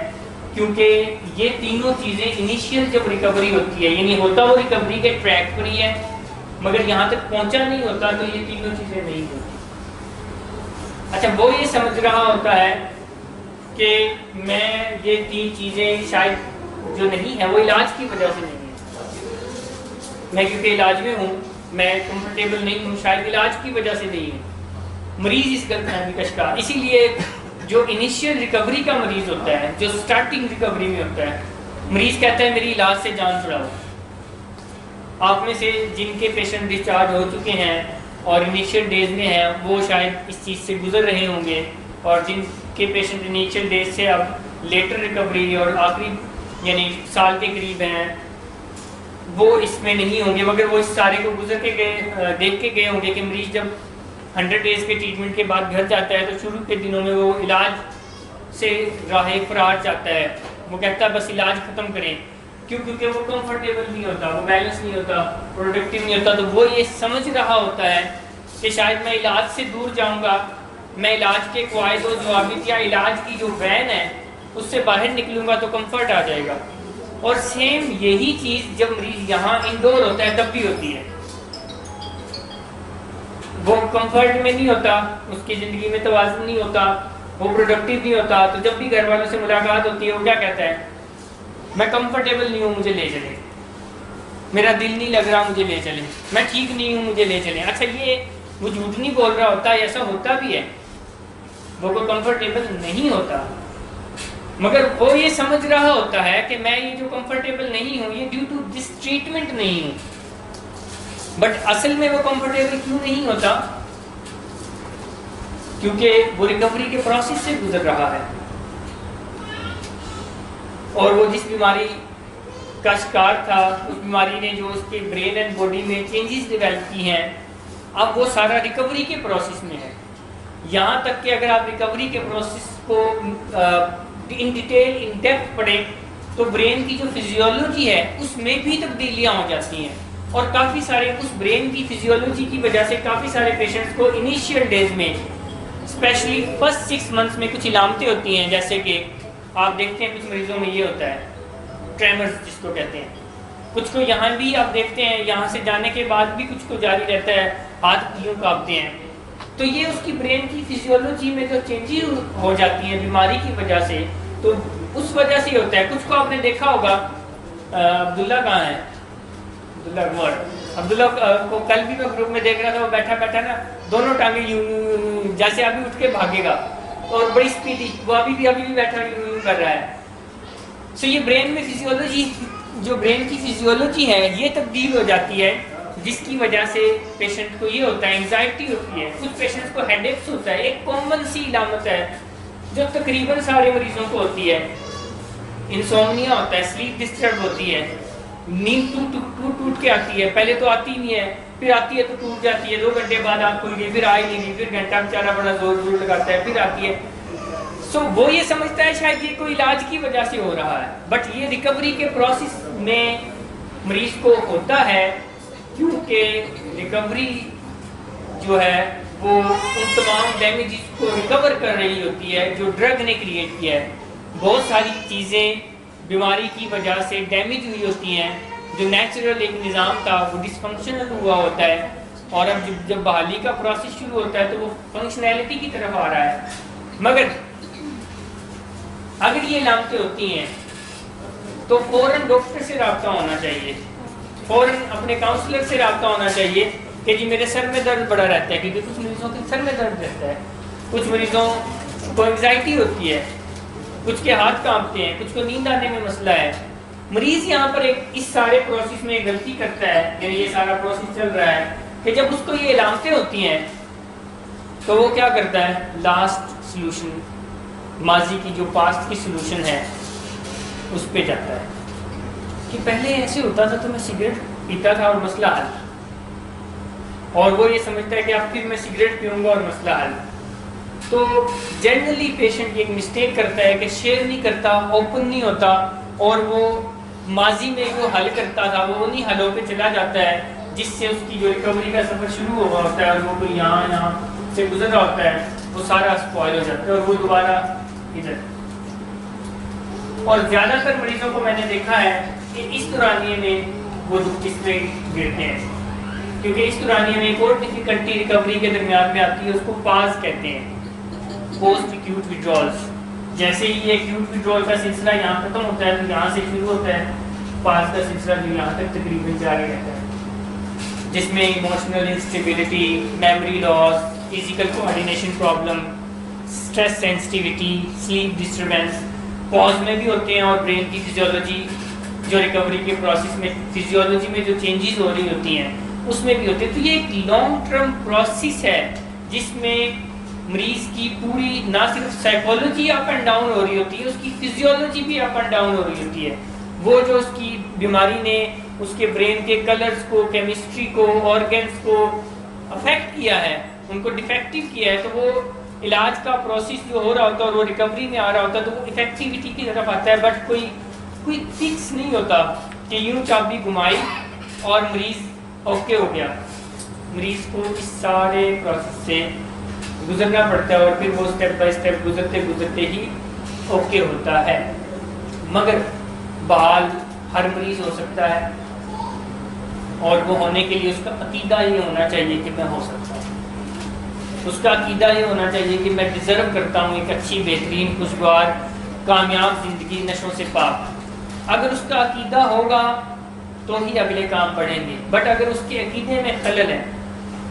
کیونکہ یہ تینوں چیزیں انیشیل جب ریکوری ہوتی ہے, یعنی ہوتا وہ ریکوری کے ٹریک پر ہی ہے مگر یہاں تک پہنچا نہیں ہوتا تو یہ تینوں چیزیں نہیں ہوتی. اچھا, وہ یہ سمجھ رہا ہوتا ہے کہ میں یہ 3 چیزیں شاید جو نہیں ہیں وہ علاج کی وجہ سے نہیں ہے, میں کیونکہ علاج میں ہوں, میں کمفرٹیبل نہیں ہوں, شاید علاج کی وجہ سے نہیں ہے. مریض اس غلط فہمی کا شکار. اسی لیے جو انیشیل ریکوری کا مریض ہوتا ہے, جو سٹارٹنگ ریکوری میں ہوتا ہے, مریض کہتا ہے میری علاج سے جان چھڑاؤ. آپ میں سے جن کے پیشنٹ ڈسچارج ہو چکے ہیں اور انیشیل ڈیز میں ہیں وہ شاید اس چیز سے گزر رہے ہوں گے, اور جن کے پیشنٹ انیشیل ڈیز سے اب لیٹر ریکوری اور آخری یعنی سال کے قریب ہیں وہ اس میں نہیں ہوں گے, مگر وہ اس سارے کو گزر کے گئے, دیکھ کے گئے ہوں گے کہ مریض جب 100 ڈیز کے ٹریٹمنٹ کے بعد گھر جاتا ہے تو شروع کے دنوں میں وہ علاج سے راہ فرار چاہتا ہے، وہ کہتا ہے بس علاج ختم کریں، کیوں؟ کیونکہ وہ کمفرٹیبل نہیں ہوتا، وہ بیلنس نہیں ہوتا، پروڈکٹیو نہیں ہوتا. تو وہ یہ سمجھ رہا ہوتا ہے کہ شاید میں علاج سے دور جاؤں گا، میں علاج کے قواعد و ضوابط یا علاج کی جو وین ہے اس سے باہر نکلوں گا تو کمفرٹ آ جائے گا. اور سیم یہی چیز جب مریض یہاں انڈور ہوتا ہے تب بھی ہوتی ہے. وہ کمفرٹ میں نہیں ہوتا، اس کی زندگی میں توازن نہیں ہوتا، وہ پروڈکٹیو نہیں ہوتا. تو جب بھی گھر والوں سے ملاقات ہوتی ہے وہ کیا کہتا ہے؟ میں کمفرٹیبل نہیں ہوں، مجھے لے چلیں، میرا دل نہیں لگ رہا، مجھے لے چلیں، میں ٹھیک نہیں ہوں، مجھے لے چلیں. اچھا یہ وہ جھوٹ نہیں بول رہا ہوتا، ایسا ہوتا بھی ہے، وہ کوئی کمفرٹیبل نہیں ہوتا، مگر وہ یہ سمجھ رہا ہوتا ہے کہ میں یہ جو کمفرٹیبل نہیں ہوں یہ ڈیو ٹو دس ٹریٹمنٹ نہیں ہوں. بٹ اصل میں وہ کمفرٹیبل کیوں نہیں ہوتا؟ کیونکہ وہ ریکوری کے پروسیس سے گزر رہا ہے، اور وہ جس بیماری کا شکار تھا اس بیماری نے جو اس کے برین اینڈ باڈی میں چینجز ڈیولپ کی ہیں، اب وہ سارا ریکوری کے پروسیس میں ہے. یہاں تک کہ اگر آپ ریکوری کے پروسیس کو ان ڈیٹیل ان ڈیپتھ پڑھیں تو برین کی جو فزیولوجی ہے اس میں بھی تبدیلیاں ہو جاتی ہیں، اور کافی سارے اس برین کی فزیولوجی کی وجہ سے کافی سارے پیشنٹس کو انیشیل ڈیز میں اسپیشلی فرسٹ 6 منتھس میں کچھ علامتیں ہوتی ہیں، جیسے کہ آپ دیکھتے ہیں کچھ مریضوں میں یہ ہوتا ہے ٹریمرز جس کو کہتے ہیں، کچھ کو یہاں بھی آپ دیکھتے ہیں یہاں سے جانے کے بعد بھی کچھ کو جاری رہتا ہے، ہاتھ یوں کانپتے ہیں. تو یہ اس کی برین کی فزیولوجی میں جو چینجز ہو جاتی ہیں بیماری کی وجہ سے، تو اس وجہ سے ہوتا ہے. کچھ کو آپ نے دیکھا ہوگا، عبداللہ کہاں ہے؟ عبداللہ کو کل بھی میں گروپ میں دیکھ رہا تھا، وہ بیٹھا بیٹھا نا دونوں ٹانگیں یوں جیسے ابھی اٹھ کے بھاگے گا، اور بڑی اسپیڈی، وہ ابھی بھی بیٹھا یوں کر رہا ہے. سو یہ برین میں فزیولوجی، جو برین کی فزیولوجی ہے یہ تبدیل ہو جاتی ہے، جس کی وجہ سے پیشنٹ کو یہ ہوتا ہے انگزائٹی ہوتی ہے. کچھ پیشنٹس کو ہیڈ ایکس ہوتا ہے، ایک کامن سی علامت ہے جو تقریباً سارے مریضوں کو ہوتی ہے. انسومنیا ہوتا ہے، سلیپ ڈسٹرب ہوتی ہے، نیند ٹوٹ کے آتی ہے، پہلے تو آتی نہیں ہے، پھر آتی ہے تو ٹوٹ جاتی ہے، 2 گھنٹے بعد آپ کھل گئی، پھر آئی نہیں، پھر گھنٹہ بیچارہ بڑا زور لگاتا ہے، پھر آتی ہے. سو وہ یہ سمجھتا ہے شاید یہ کوئی علاج کی وجہ سے ہو رہا ہے، بٹ یہ ریکوری کے پروسیس میں مریض کو ہوتا ہے، کیونکہ ریکوری جو ہے وہ ان تمام ڈیمیجز کو ریکور کر رہی ہوتی ہے جو ڈرگ نے کریٹ کیا ہے. بہت ساری چیزیں بیماری کی وجہ سے ڈیمیج ہوئی ہوتی ہیں، جو نیچرل ایک نظام تھا وہ ڈس فنکشنل ہوا ہوتا ہے، اور اب جب بحالی کا پروسیس شروع ہوتا ہے تو وہ فنکشنالٹی کی طرف آ رہا ہے. مگر اگر یہ علامتیں ہوتی ہیں تو فوراً ڈاکٹر سے رابطہ ہونا چاہیے، فوراً اپنے کاؤنسلر سے رابطہ ہونا چاہیے کہ جی میرے سر میں درد بڑا رہتا ہے، کیونکہ کچھ مریضوں کے سر میں درد رہتا ہے، کچھ مریضوں کو انگزائٹی ہوتی ہے، کچھ کے ہاتھ کانپتے ہیں، کچھ کو نیند آنے میں مسئلہ ہے. مریض یہاں پر اس سارے پروسیس میں ایک غلطی کرتا ہے، یعنی یہ سارا پروسیس چل رہا ہے کہ جب اس کو یہ علامتیں ہوتی ہیں تو وہ کیا کرتا ہے؟ لاسٹ سلوشن، ماضی کی جو پاسٹ کی سلوشن ہے اس پہ جاتا ہے کہ پہلے ایسے ہوتا تھا تو میں سگریٹ پیتا تھا اور مسئلہ حل، اور وہ یہ سمجھتا ہے کہ اب پھر میں سگریٹ پیوں گا اور مسئلہ حل. تو جنرلی پیشنٹ ایک مسٹیک کرتا ہے کہ شیئر نہیں کرتا، اوپن نہیں ہوتا، اور وہ ماضی میں جو حل کرتا تھا وہ انہیں حلوں پہ چلا جاتا ہے، جس سے اس کی جو ریکوری کا سفر شروع ہوا ہوتا ہے اور وہ کوئی یہاں سے گزر رہا ہوتا ہے وہ سارا اسپوائل ہو جاتا ہے اور وہ دوبارہ ادھر. اور زیادہ تر مریضوں کو میں نے دیکھا ہے کہ اس دورانیے میں وہ اس پہ گرتے ہیں، کیونکہ اس دورانیے میں ایک اور ڈیفیکلٹی ریکوری کے درمیان میں آتی ہے، اس کو پاز کہتے ہیں، پوسٹ ایکیوٹ وڈرالز. جیسے ہی یہ ایکیوٹ وڈرال کا سلسلہ یہاں ختم ہوتا ہے تو یہاں سے شروع ہوتا ہے پاز کا سلسلہ جو یہاں تک تقریباً جاری رہتا ہے، جس میں emotional instability, memory loss, physical coordination problem, stress sensitivity, sleep disturbance پاز میں بھی ہوتے ہیں، اور برین کی فزیولوجی جو ریکوری کے پروسیس میں فزیولوجی میں جو چینجز ہو رہی ہوتی ہیں اس میں بھی ہوتے ہیں. تو یہ ایک لانگ ٹرم پروسیس ہے جس میں مریض کی پوری نہ صرف سائیکولوجی اپ اینڈ ڈاؤن ہو رہی ہوتی ہے، اس کی فزیولوجی بھی اپ اینڈ ڈاؤن ہو رہی ہوتی ہے. وہ جو اس کی بیماری نے اس کے برین کے کلرز کو، کیمسٹری کو، آرگنز کو افیکٹ کیا ہے، ان کو ڈیفیکٹیو کیا ہے، تو وہ علاج کا پروسیس جو ہو رہا ہوتا ہے اور وہ ریکوری میں آ رہا ہوتا ہے تو وہ افیکٹیوٹی کی طرف آتا ہے، بٹ کوئی فکس نہیں ہوتا کہ یوں چابی گھمائی اور مریض اوکے ہو گیا. مریض کو اس سارے پروسیس سے گزرنا پڑتا ہے اور پھر وہ اسٹیپ بائی اسٹیپ گزرتے گزرتے ہی اوکے ہوتا ہے. مگر بحال ہر مریض ہو سکتا ہے، اور وہ ہونے کے لیے اس کا عقیدہ یہ ہونا چاہیے کہ میں ہو سکتا ہوں. اس کا عقیدہ یہ ہونا چاہیے کہ میں ڈیزرو کرتا ہوں ایک اچھی، بہترین، خوشگوار، کامیاب زندگی، نشوں سے پاک. اگر اس کا عقیدہ ہوگا تو ہی اگلے کام بڑھیں گے. بٹ اگر اس کے عقیدے میں خلل ہے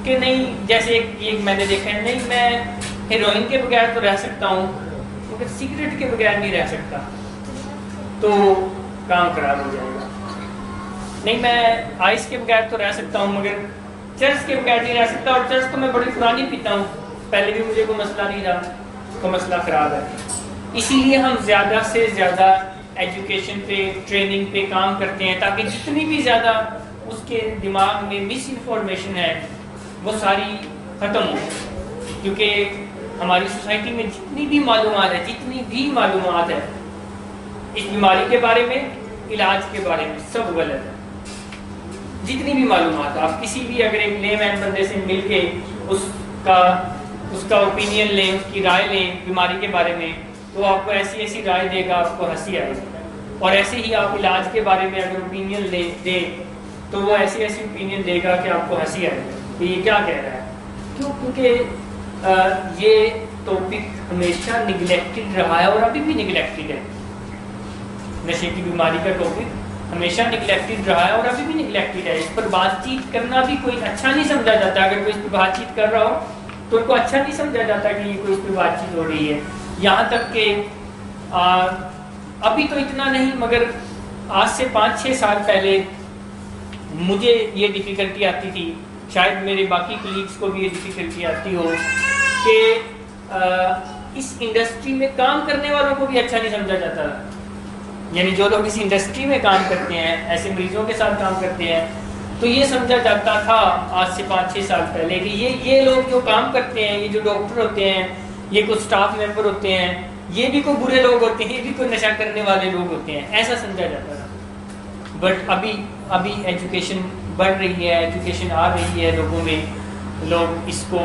کہ نہیں، جیسے ایک میں نے دیکھا ہے، نہیں میں ہیروئن کے بغیر تو رہ سکتا ہوں مگر سگریٹ کے بغیر نہیں رہ سکتا، تو کام خراب ہو جائے گا. نہیں میں آئس کے بغیر تو رہ سکتا ہوں مگر چرس کے بغیر نہیں رہ سکتا، اور چرس تو میں بڑی پرانی پیتا ہوں، پہلے بھی مجھے کوئی مسئلہ نہیں رہا، تو مسئلہ خراب ہے. اسی لیے ہم زیادہ سے زیادہ ایجوکیشن پہ، ٹریننگ پہ کام کرتے ہیں تاکہ جتنی بھی زیادہ اس کے دماغ میں مس انفارمیشن ہے وہ ساری ختم ہو. کیونکہ ہماری سوسائٹی میں جتنی بھی معلومات ہے اس بیماری کے بارے میں، علاج کے بارے میں، سب غلط ہے. جتنی بھی معلومات، آپ کسی بھی اگر ایک لے مین بندے سے مل کے اس کا اوپینین لیں، اس کی رائے لیں بیماری کے بارے میں، تو آپ کو ایسی رائے دے گا آپ کو ہنسی آئے گی. اور ایسے ہی آپ علاج کے بارے میں اگر اوپینین دیں تو وہ ایسی اوپینین دے گا کہ آپ کو ہنسی آئے گی کہ یہ کیا کہہ رہا ہے. کیوں؟ کیونکہ یہ ٹاپک ہمیشہ نگلیکٹڈ رہا ہے اور ابھی بھی نگلیکٹڈ ہے. نشے کی بیماری کا ٹاپک ہمیشہ نگلیکٹڈ رہا ہے اور ابھی بھی نگلیکٹڈ ہے. اس پر بات چیت کرنا بھی کوئی اچھا نہیں سمجھا جاتا. اگر کوئی اس پہ بات چیت کر رہا ہو تو ان کو اچھا نہیں سمجھا جاتا کہ یہ کوئی اس پہ بات چیت ہو رہی ہے. یہاں تک کہ ابھی تو اتنا نہیں مگر آج سے 5-6 سال پہلے مجھے یہ ڈیفیکلٹی آتی تھی، شاید میرے باقی کلیگس کو بھی یہ ڈیفیکلٹی آتی ہو کہ اس انڈسٹری میں کام کرنے والوں کو بھی اچھا نہیں سمجھا جاتا. یعنی جو لوگ اس انڈسٹری میں کام کرتے ہیں، ایسے مریضوں کے ساتھ کام کرتے ہیں، تو یہ سمجھا جاتا تھا آج سے 5-6 سال پہلے کہ یہ لوگ جو کام کرتے ہیں، یہ جو ڈاکٹر ہوتے ہیں، یہ کچھ سٹاف ممبر ہوتے ہیں، یہ بھی کوئی برے لوگ ہوتے ہیں، یہ بھی کوئی نشہ کرنے والے لوگ ہوتے ہیں، ایسا سمجھا جاتا تھا. بٹ ابھی ایجوکیشن بڑھ رہی ہے، ایجوکیشن آ رہی ہے لوگوں میں، لوگ اس کو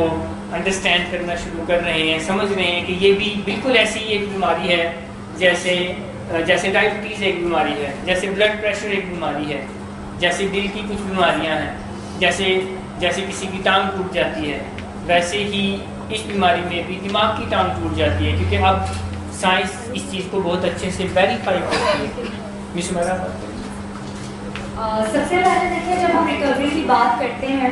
انڈرسٹینڈ کرنا شروع کر رہے ہیں، سمجھ رہے ہیں کہ یہ بھی بالکل ایسی ایک بیماری ہے جیسے ڈائبٹیز ایک بیماری ہے، جیسے بلڈ پریشر ایک بیماری ہے، جیسے دل کی کچھ بیماریاں ہیں، جیسے کسی کی ٹانگ ٹوٹ جاتی ہے، ویسے ہی اس بیماری میں بھی دماغ کی ٹانگ ٹوٹ جاتی ہے. کیونکہ اب سائنس اس چیز کو بہت اچھے سے ویریفائی کرتی ہے. مس میرا سب سے پہلے دیکھیں، جب ہم ریکوری کی بات کرتے ہیں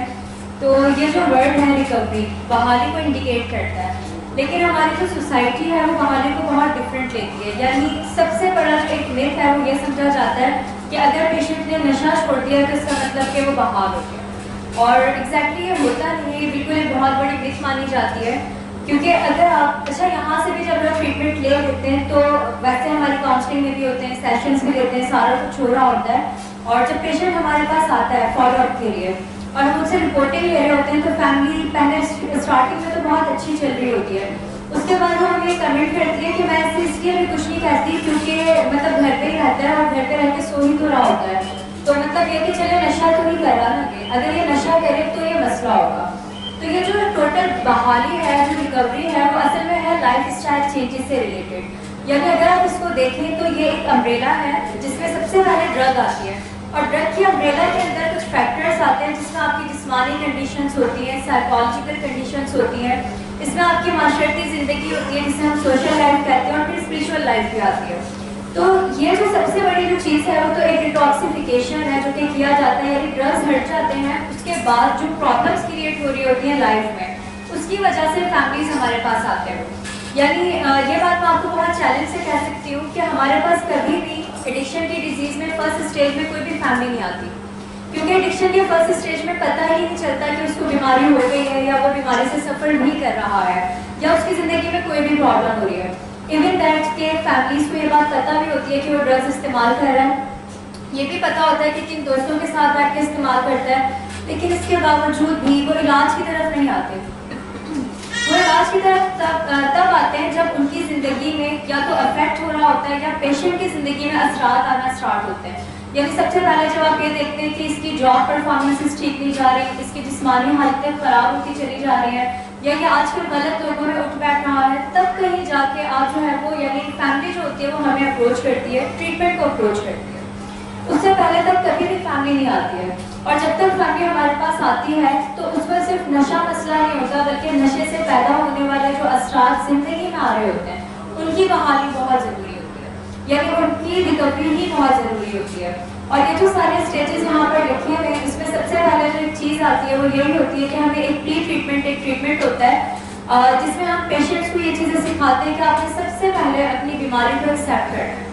تو یہ جو ورڈ ہے ریکوری، بحالی کو انڈیکیٹ کرتا ہے، لیکن ہماری جو سوسائٹی ہے وہ بحالی کو بہت ڈفرینٹ لیتی ہے. یعنی سب سے بڑا ایک میتھ ہے وہ یہ سمجھا جاتا ہے کہ اگر پیشنٹ نے نشہ چھوڑ دیا تو اس کا مطلب کہ وہ بحال ہو گیا. اور ایگزیکٹلی یہ ہوتا نہیں، یہ بالکل ایک بہت بڑی میتھ مانی جاتی ہے. کیونکہ اگر آپ یہاں سے بھی جب لوگ ٹریٹمنٹ لے لیتے ہیں تو ویسے ہماری کاؤنسلنگ میں بھی ہوتے ہیں، سیشنس بھی لیتے ہیں، سارا کچھ ہو رہا ہوتا ہے. اور جب پیشنٹ ہمارے پاس آتا ہے فالو اپ کے لیے اور ہم ان سے رپورٹنگ لے رہے ہوتے ہیں تو فیملی پہلے اسٹارٹنگ میں تو بہت اچھی چل رہی ہوتی ہے. اس کے بعد وہ ہمیں کمنٹ کرتی ہے کہ میں اس لیے بھی کچھ نہیں کہتی کیونکہ مطلب گھر پہ ہی رہتا ہے اور گھر پہ رہ کے سو ہی تو رہا ہوتا ہے، تو مطلب یہ کہ چلے نشہ تو نہیں کر رہا نا، کہ اگر یہ نشہ کرے تو یہ مسئلہ ہوگا. تو یہ جو ٹوٹل بحالی ہے، جو ریکوری ہے، وہ اصل میں ہے لائف اسٹائل چینجز سے ریلیٹڈ. یعنی اگر آپ اس کو دیکھیں تو یہ ایک امبریلا ہے جس میں سب سے پہلے ڈرگ آتی ہے، اور ڈرگ کی امبریلا کے اندر کچھ فیکٹرز آتے ہیں جس میں آپ کی جسمانی کنڈیشنز ہوتی ہیں، سائیکالوجیکل کنڈیشنز ہوتی ہیں، اس میں آپ کی معاشرتی زندگی ہوتی ہے جسے ہم سوشل لائف کہتے ہیں، اور پھر اسپریچول لائف بھی آتی ہے. تو یہ جو سب سے بڑی جو چیز ہے وہ تو ایک ڈیٹاکسیفیکیشن ہے جو کہ کیا جاتا ہے، یعنی ڈرگز ہٹ جاتے ہیں، اس کے بعد جو پرابلمس کریٹ ہو رہی ہوتی ہیں لائف میں اس کی وجہ سے فیملیز ہمارے پاس آتے ہیں. یعنی یہ بات میں آپ کو بہت چیلنج سے کہہ سکتی ہوں کہ ہمارے پاس کبھی بھی ایڈکشن کی ڈیزیز میں فرسٹ اسٹیج میں کوئی بھی فیملی نہیں آتی، کیونکہ ایڈکشن کے فرسٹ اسٹیج میں پتہ ہی نہیں چلتا کہ اس کو بیماری ہو گئی ہے یا وہ بیماری سے سفر نہیں کر رہا ہے یا اس کی زندگی میں کوئی بھی پرابلم ہو رہی ہے. ایون دیٹ کہ فیملیز کو یہ بات پتہ بھی ہوتی ہے کہ وہ ڈرگس استعمال کر رہا ہے، یہ بھی پتہ ہوتا ہے کہ کن دوستوں کے ساتھ بیٹھ کے استعمال کرتا ہے، لیکن اس کے باوجود بھی وہ علاج کی طرف نہیں آتے. وہ علاج کی طرف تب آتے ہیں جب ان کی زندگی میں یا تو افیکٹ ہو رہا ہوتا ہے یا پیشنٹ کی زندگی میں اثرات آنا اسٹارٹ ہوتے ہیں. یعنی سب سے پہلے جب آپ یہ دیکھتے ہیں کہ اس کی جاب پرفارمنسز ٹھیک نہیں جا رہی, اس کی جسمانی حالتیں خراب ہوتی چلی جا رہی ہیں, یا یہ آج کل غلط لوگوں میں اٹھ بیٹھ رہا ہے, تب کہیں جا کے آپ جو ہے وہ یعنی فیملی جو ہوتی ہے وہ ہمیں اپروچ کرتی ہے, ٹریٹمنٹ کو اپروچ کرتی ہے. اس سے پہلے تک کبھی بھی فیملی نہیں آتی ہے, اور جب تک فیملی ہمارے پاس آتی ہے تو اس میں صرف نشہ مسئلہ نہیں ہوتا, بلکہ نشے سے پیدا ہونے والے جو اثرات زندگی میں آ رہے ہوتے ہیں ان کی بحالی بہت ضروری ہوتی ہے, یعنی ان کی ریکوری ہی بہت ضروری ہوتی ہے. اور یہ جو سارے اسٹیجز یہاں پر لکھے ہوئے ہیں, اس میں سب سے پہلے جو ایک چیز آتی ہے وہ یہی ہوتی ہے کہ ہمیں ایک پری ٹریٹمنٹ ایک ٹریٹمنٹ ہوتا ہے جس میں ہم پیشنٹس کو یہ چیزیں سکھاتے ہیں کہ آپ نے سب سے پہلے اپنی بیماری کو ایکسیپٹ کرنا ہے.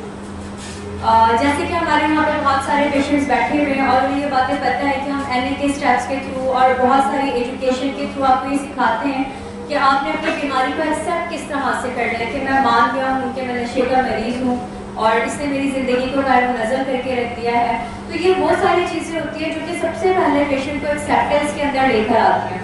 جیسے کہ ہمارے یہاں پہ بہت سارے پیشنٹس بیٹھے ہوئے ہیں اور انہیں یہ باتیں پتہ ہے کہ ہم این اے کے اسٹیپس کے تھرو اور بہت ساری ایجوکیشن کے تھرو آپ کو یہ سکھاتے ہیں کہ آپ نے اپنی بیماری کو ایکسیپٹ کس طرح سے کرنا ہے, کہ میں مان گیا ہوں کہ میں نشے کا مریض ہوں اور اس نے میری زندگی کو غیر منظم کر کے رکھ دیا ہے. تو یہ وہ ساری چیزیں ہوتی ہیں جو کہ سب سے پہلے پیشنٹ کو ایکسیپٹنس کے اندر لے کر آتی ہیں.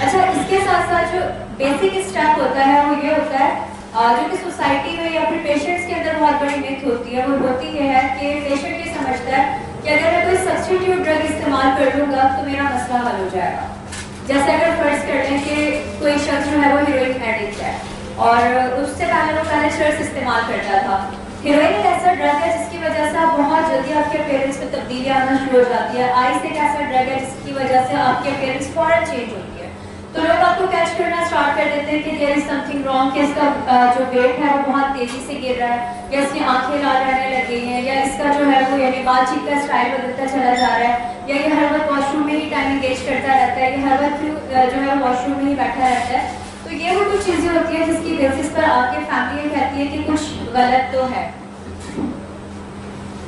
اچھا, اس کے ساتھ ساتھ جو بیسک اسٹیپ ہوتا ہے وہ یہ ہوتا ہے جو کہ سوسائٹی میں یا پھر پیشنٹس کے اندر بہت بڑی مت ہوتی ہے, وہ ہوتی یہ ہے کہ پیشنٹ یہ سمجھتا ہے کہ اگر میں کوئی سبسٹیٹیوٹ ڈرگ استعمال کر لوں گا تو میرا مسئلہ حل ہو جائے گا. جیسے اگر فرض کر لیں کہ کوئی شخص جو ہے وہ ہیروئن ایڈکٹ ہے اور اس سے پہلے وہ پہلے چرس استعمال کرتا تھا. ہیروئن ایک ایسا ڈرگ ہے جس کی وجہ سے آپ بہت جلدی آپ کے اپیئرنس میں تبدیلی آنا شروع ہو جاتی ہے. آئس ایک ایسا ڈرگ ہے جس کی وجہ سے آپ کے اپیئرنس فوراً چینج ہوتی ہے. تو لوگ آپ کو کیچ کرنا اسٹارٹ کر دیتے ہیں کہ دیر از سم تھنگ رانگ, کہ اس کا جو ویٹ ہے وہ بہت تیزی سے گر رہا ہے, یا اس کی آنکھیں لال رہنے لگ گئی ہیں, یا اس کا جو ہے وہ یعنی بات چیت کا اسٹائل بدلتا چلا جا رہا ہے, یا یہ ہر وقت واش روم میں ہی ٹائم انگیج کرتا رہتا ہے, یہ ہر وقت جو ہے واش روم میں ہی بیٹھا رہتا ہے. تو یہ وہ کچھ چیزیں ہوتی ہیں جس کی بیسس پر آپ کے فیملی یہ کہتی ہے کہ کچھ غلط تو ہے.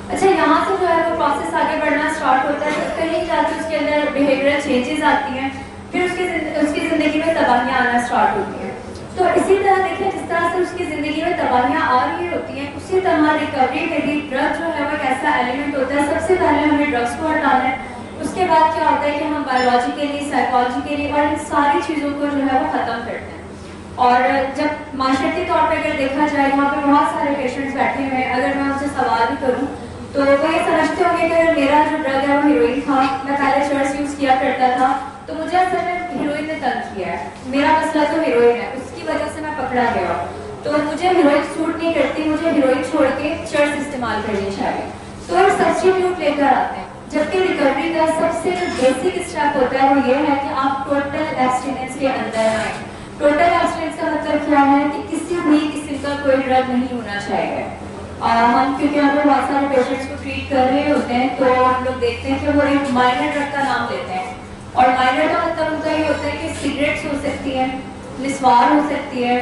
اچھا, یہاں سے جو ہے وہ پروسیس آگے بڑھنا اسٹارٹ ہوتا ہے, تو کہیں جا کے اس کے اندر بیہیویئرل چینجز آتی ہیں, پھر اس کی زندگی میں تباہیاں آنا اسٹارٹ ہوتی ہیں. تو اسی طرح دیکھیں جس طرح سے اس کی زندگی میں تباہیاں آ رہی ہوتی ہیں, اسی طرح ریکوری میں بھی ڈرگ جو ہے وہ ایک ایسا ایلیمنٹ ہوتا ہے. سب سے پہلے ہمیں ڈرگس کو ہٹانا ہے, اس کے بعد کیا ہوتا ہے کہ ہم بایولوجیکلی, سائیکالوجیکلی اور ان ساری چیزوں کو جو ہے وہ ختم کرتے ہیں. اور جب معاشرتی طور پہ اگر دیکھا جائے, وہاں پہ بہت سارے پیشنٹس بیٹھے ہوئے ہیں, اگر میں ان سے سوال بھی کروں تو وہ یہ سمجھتے ہوں گے کہ اگر میرا جو ڈرگ ہے وہ ہیروئن تھا, میں پہلے چرس یوز کیا کرتا تھا, تو مجھے اصل میں ہیروئن نے تنگ کیا ہے, میرا مسئلہ تو ہیروئن ہے, اس کی وجہ سے میں پکڑا گیا, تو مجھے ہیروئن سوٹ نہیں کرتی, مجھے ہیروئن چھوڑ کے چرس استعمال کرنی چاہیے. تو ایک سبسٹیٹیوٹ لے کر آتے ہیں. جبکہ ریکوری کا سب سے جو بیسک اسٹیپ ہوتا ہے وہ یہ ہے کہ آپ ٹوٹل ایبسٹیننس کے اندر آئیں. ٹوٹل ایبسٹیننس کا مطلب کیا ہے کہ کسی بھی قسم کا کوئی ڈرگ نہیں ہونا چاہیے. ہم کیونکہ ہم لوگ بہت سارے پیشنٹس کو ٹریٹ کر رہے ہوتے ہیں, تو ہم لوگ دیکھتے ہیں کہ وہ ایک مائنر ڈرگ کا نام لیتے ہیں, اور مائنر کا مطلب ان کا یہ ہوتا ہے کہ سگریٹس ہو سکتی ہیں, نسوار ہو سکتی ہے,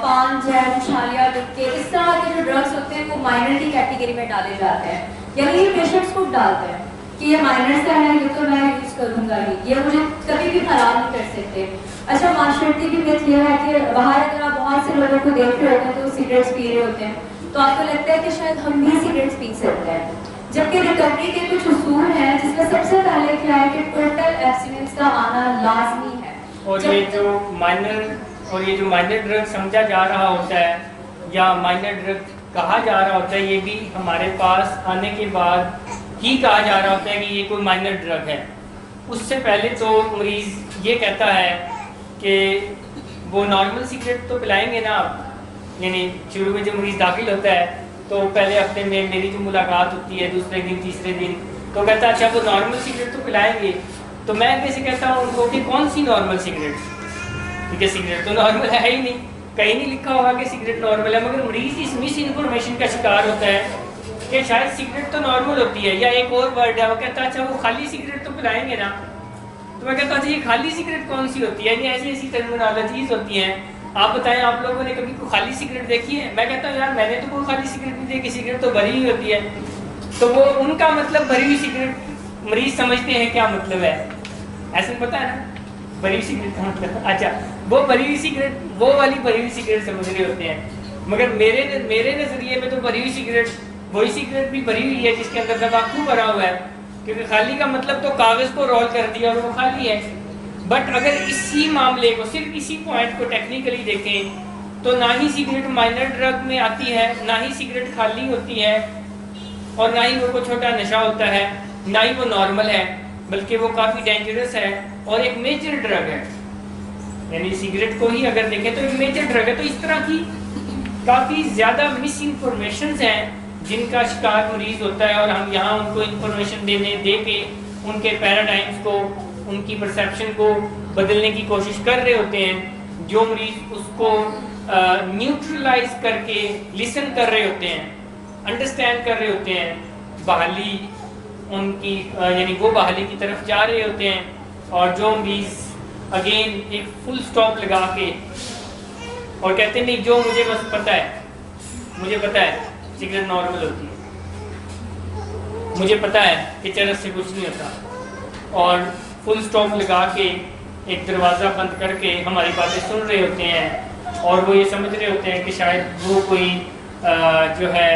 پان, جیم, چھالیاں, گٹکے, اس طرح کے جو ڈرگس ہوتے ہیں وہ مائنر کی کیٹیگری میں ڈالے جاتے ہیں. یعنی یہ پیشنٹس کو ڈالتے ہیں کہ یہ مائنر کا ہے, یہ تو میں یوز کروں گا ہی, یہ مجھے کبھی بھی خراب نہیں کر سکتے. اچھا, معاشرتی بھی میتھ یہ ہے کہ باہر اگر آپ بہت سے لوگوں کو دیکھ رہے ہوتے ہیں تو وہ سگریٹس پی رہے ہوتے ہیں, تو آپ کو لگتا ہے کہ شاید ہم بھی سگریٹس پی سکتے ہیں. جبکہ ریکوری کے کچھ اصول ہیں جس میں سب سے پہلے کیا ہے کہ ٹوٹل ایبسٹیننس کا آنا لازمی ہے. اور یہ جو مائنر ڈرگ سمجھا جا رہا ہوتا ہے یا مائنر ڈرگ کہا جا رہا ہوتا ہے, یہ بھی ہمارے پاس آنے کے بعد ہی کہا جا رہا ہوتا ہے کہ یہ کوئی مائنر ڈرگ ہے. اس سے پہلے تو مریض یہ کہتا ہے کہ وہ نارمل سگریٹ تو پلائیں گے نا آپ. یعنی شروع میں جو مریض داخل ہوتا ہے تو پہلے ہفتے میں میری جو ملاقات ہوتی ہے, دوسرے دن, تیسرے دن, تو کہتا ہے اچھا وہ نارمل سگریٹ تو پلائیں گے. تو میں کیسے کہتا ہوں ان کو کہ کون سی نارمل سگریٹ, کیونکہ سگریٹ تو نارمل ہے ہی نہیں, کہیں نہیں لکھا ہوگا کہ سگریٹ نارمل ہے. مگر مریض اس مس انفارمیشن کا شکار ہوتا ہے کہ شاید سگریٹ تو نارمل ہوتی ہے, یا ایک اور ورڈ ہے, وہ کہتا ہے اچھا وہ خالی سگریٹ تو پلائیں گے نا. تو میں کہتا ہوں اچھا یہ خالی سگریٹ کون سی ہوتی ہے, یعنی ایسی ایسی ٹرمینالوجیز ہوتی ہیں. آپ بتائیں آپ لوگوں نے کبھی کوئی خالی سگریٹ دیکھی ہے؟ میں کہتا ہوں یار میں نے تو کوئی خالی سگریٹ نہیں دیکھی, سگریٹ تو بھری ہوئی ہوتی ہے. تو وہ ان کا مطلب بھری ہوئی سگریٹ مریض سمجھتے ہیں کیا مطلب ہے, ایسے پتہ ہے نا بھری ہوئی سگریٹ کا مطلب. اچھا وہ بھری ہوئی سگریٹ, وہ والی بھری ہوئی سگریٹ سمجھ رہے ہوتے ہیں. مگر میرے نظریے میں تو بھری ہوئی سگریٹ وہی سگریٹ بھی بھری ہوئی ہے جس کے اندر تمباکو بھرا ہوا ہے, کیونکہ خالی کا مطلب تو کاغذ کو رول کر دیا اور وہ خالی ہے. بٹ اگر اسی معاملے کو صرف اسی پوائنٹ کو ٹیکنیکلی دیکھیں تو نہ ہی سگریٹ مائنر ڈرگ میں آتی ہے، نہ ہی سگریٹ خالی ہوتی ہے، اور نہ ہی وہ کوئی چھوٹا نشہ ہوتا ہے، نہ ہی وہ نارمل ہے، بلکہ وہ کافی ڈینجرس ہے اور ایک میجر ڈرگ ہے. یعنی سگریٹ کو ہی اگر دیکھیں تو ایک میجر ڈرگ ہے. تو اس طرح کی کافی زیادہ مس انفارمیشنز ہیں جن کا شکار مریض ہوتا ہے، اور ہم یہاں ان کو انفارمیشن دے کے ان کے پیراڈائمز کو، ان کی پرسیپشن کو بدلنے کی کوشش کر رہے ہوتے ہیں. جو مریض اس کو نیوٹرلائز کر کے لسن کر رہے ہوتے ہیں، انڈرسٹینڈ کر رہے ہوتے ہیں، بحالی ان کی یعنی وہ بحالی کی طرف جا رہے ہوتے ہیں. اور جو مریض اگین ایک فل سٹاپ لگا کے اور کہتے ہیں نہیں جو مجھے بس پتہ ہے، مجھے پتہ ہے سگریٹ نارمل ہوتی ہے، مجھے پتہ ہے کہ چرس سے کچھ نہیں ہوتا، اور فل سٹاپ لگا کے ایک دروازہ بند کر کے ہماری باتیں سن رہے ہوتے ہیں، اور وہ یہ سمجھ رہے ہوتے ہیں کہ شاید وہ کوئی جو ہے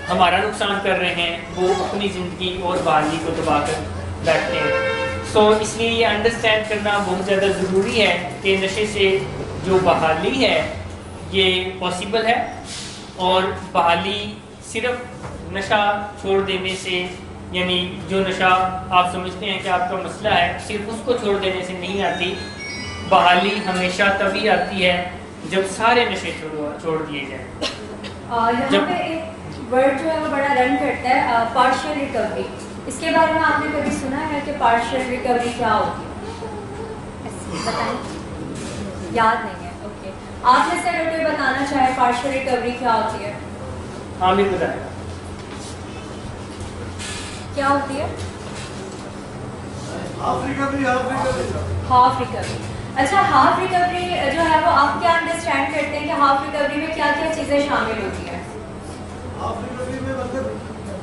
ہمارا نقصان کر رہے ہیں، وہ اپنی زندگی اور بحالی کو دبا کر بیٹھتے ہیں. سو اس لیے یہ انڈرسٹینڈ کرنا بہت زیادہ ضروری ہے کہ نشے سے جو بحالی ہے یہ پاسبل ہے، اور بحالی صرف نشہ چھوڑ دینے سے، یعنی جو نشہ آپ سمجھتے ہیں کہ آپ کا مسئلہ ہے صرف اس کو چھوڑ دینے سے نہیں آتی. بحالی ہمیشہ تبھی آتی ہے جب سارے نشے چھوڑ دیے جائیں. یہاں پہ ایک ورڈ جو ہے وہ بڑا رن کرتا ہے، پارشل ریکوری. اس کے بارے میں آپ نے کبھی سنا ہے کہ پارشل ریکوری کیا ہوتی ہے؟ بتائیں. یاد نہیں ہے؟ اوکے. آپ میں سے اگر کوئی بتانا چاہے پارشل ریکوری کیا ہوتی ہے؟ عامر بتائیں کیا ہوتی ہے؟ Half recovery. Half recovery. اچھا، ہاف ریکوری جو ہے وہ آپ کیا انڈرسٹینڈ کرتے ہیں کہ ہاف ریکوری میں کیا کیا چیزیں شامل ہوتی ہیں؟ ہاف ریکوری میں مطلب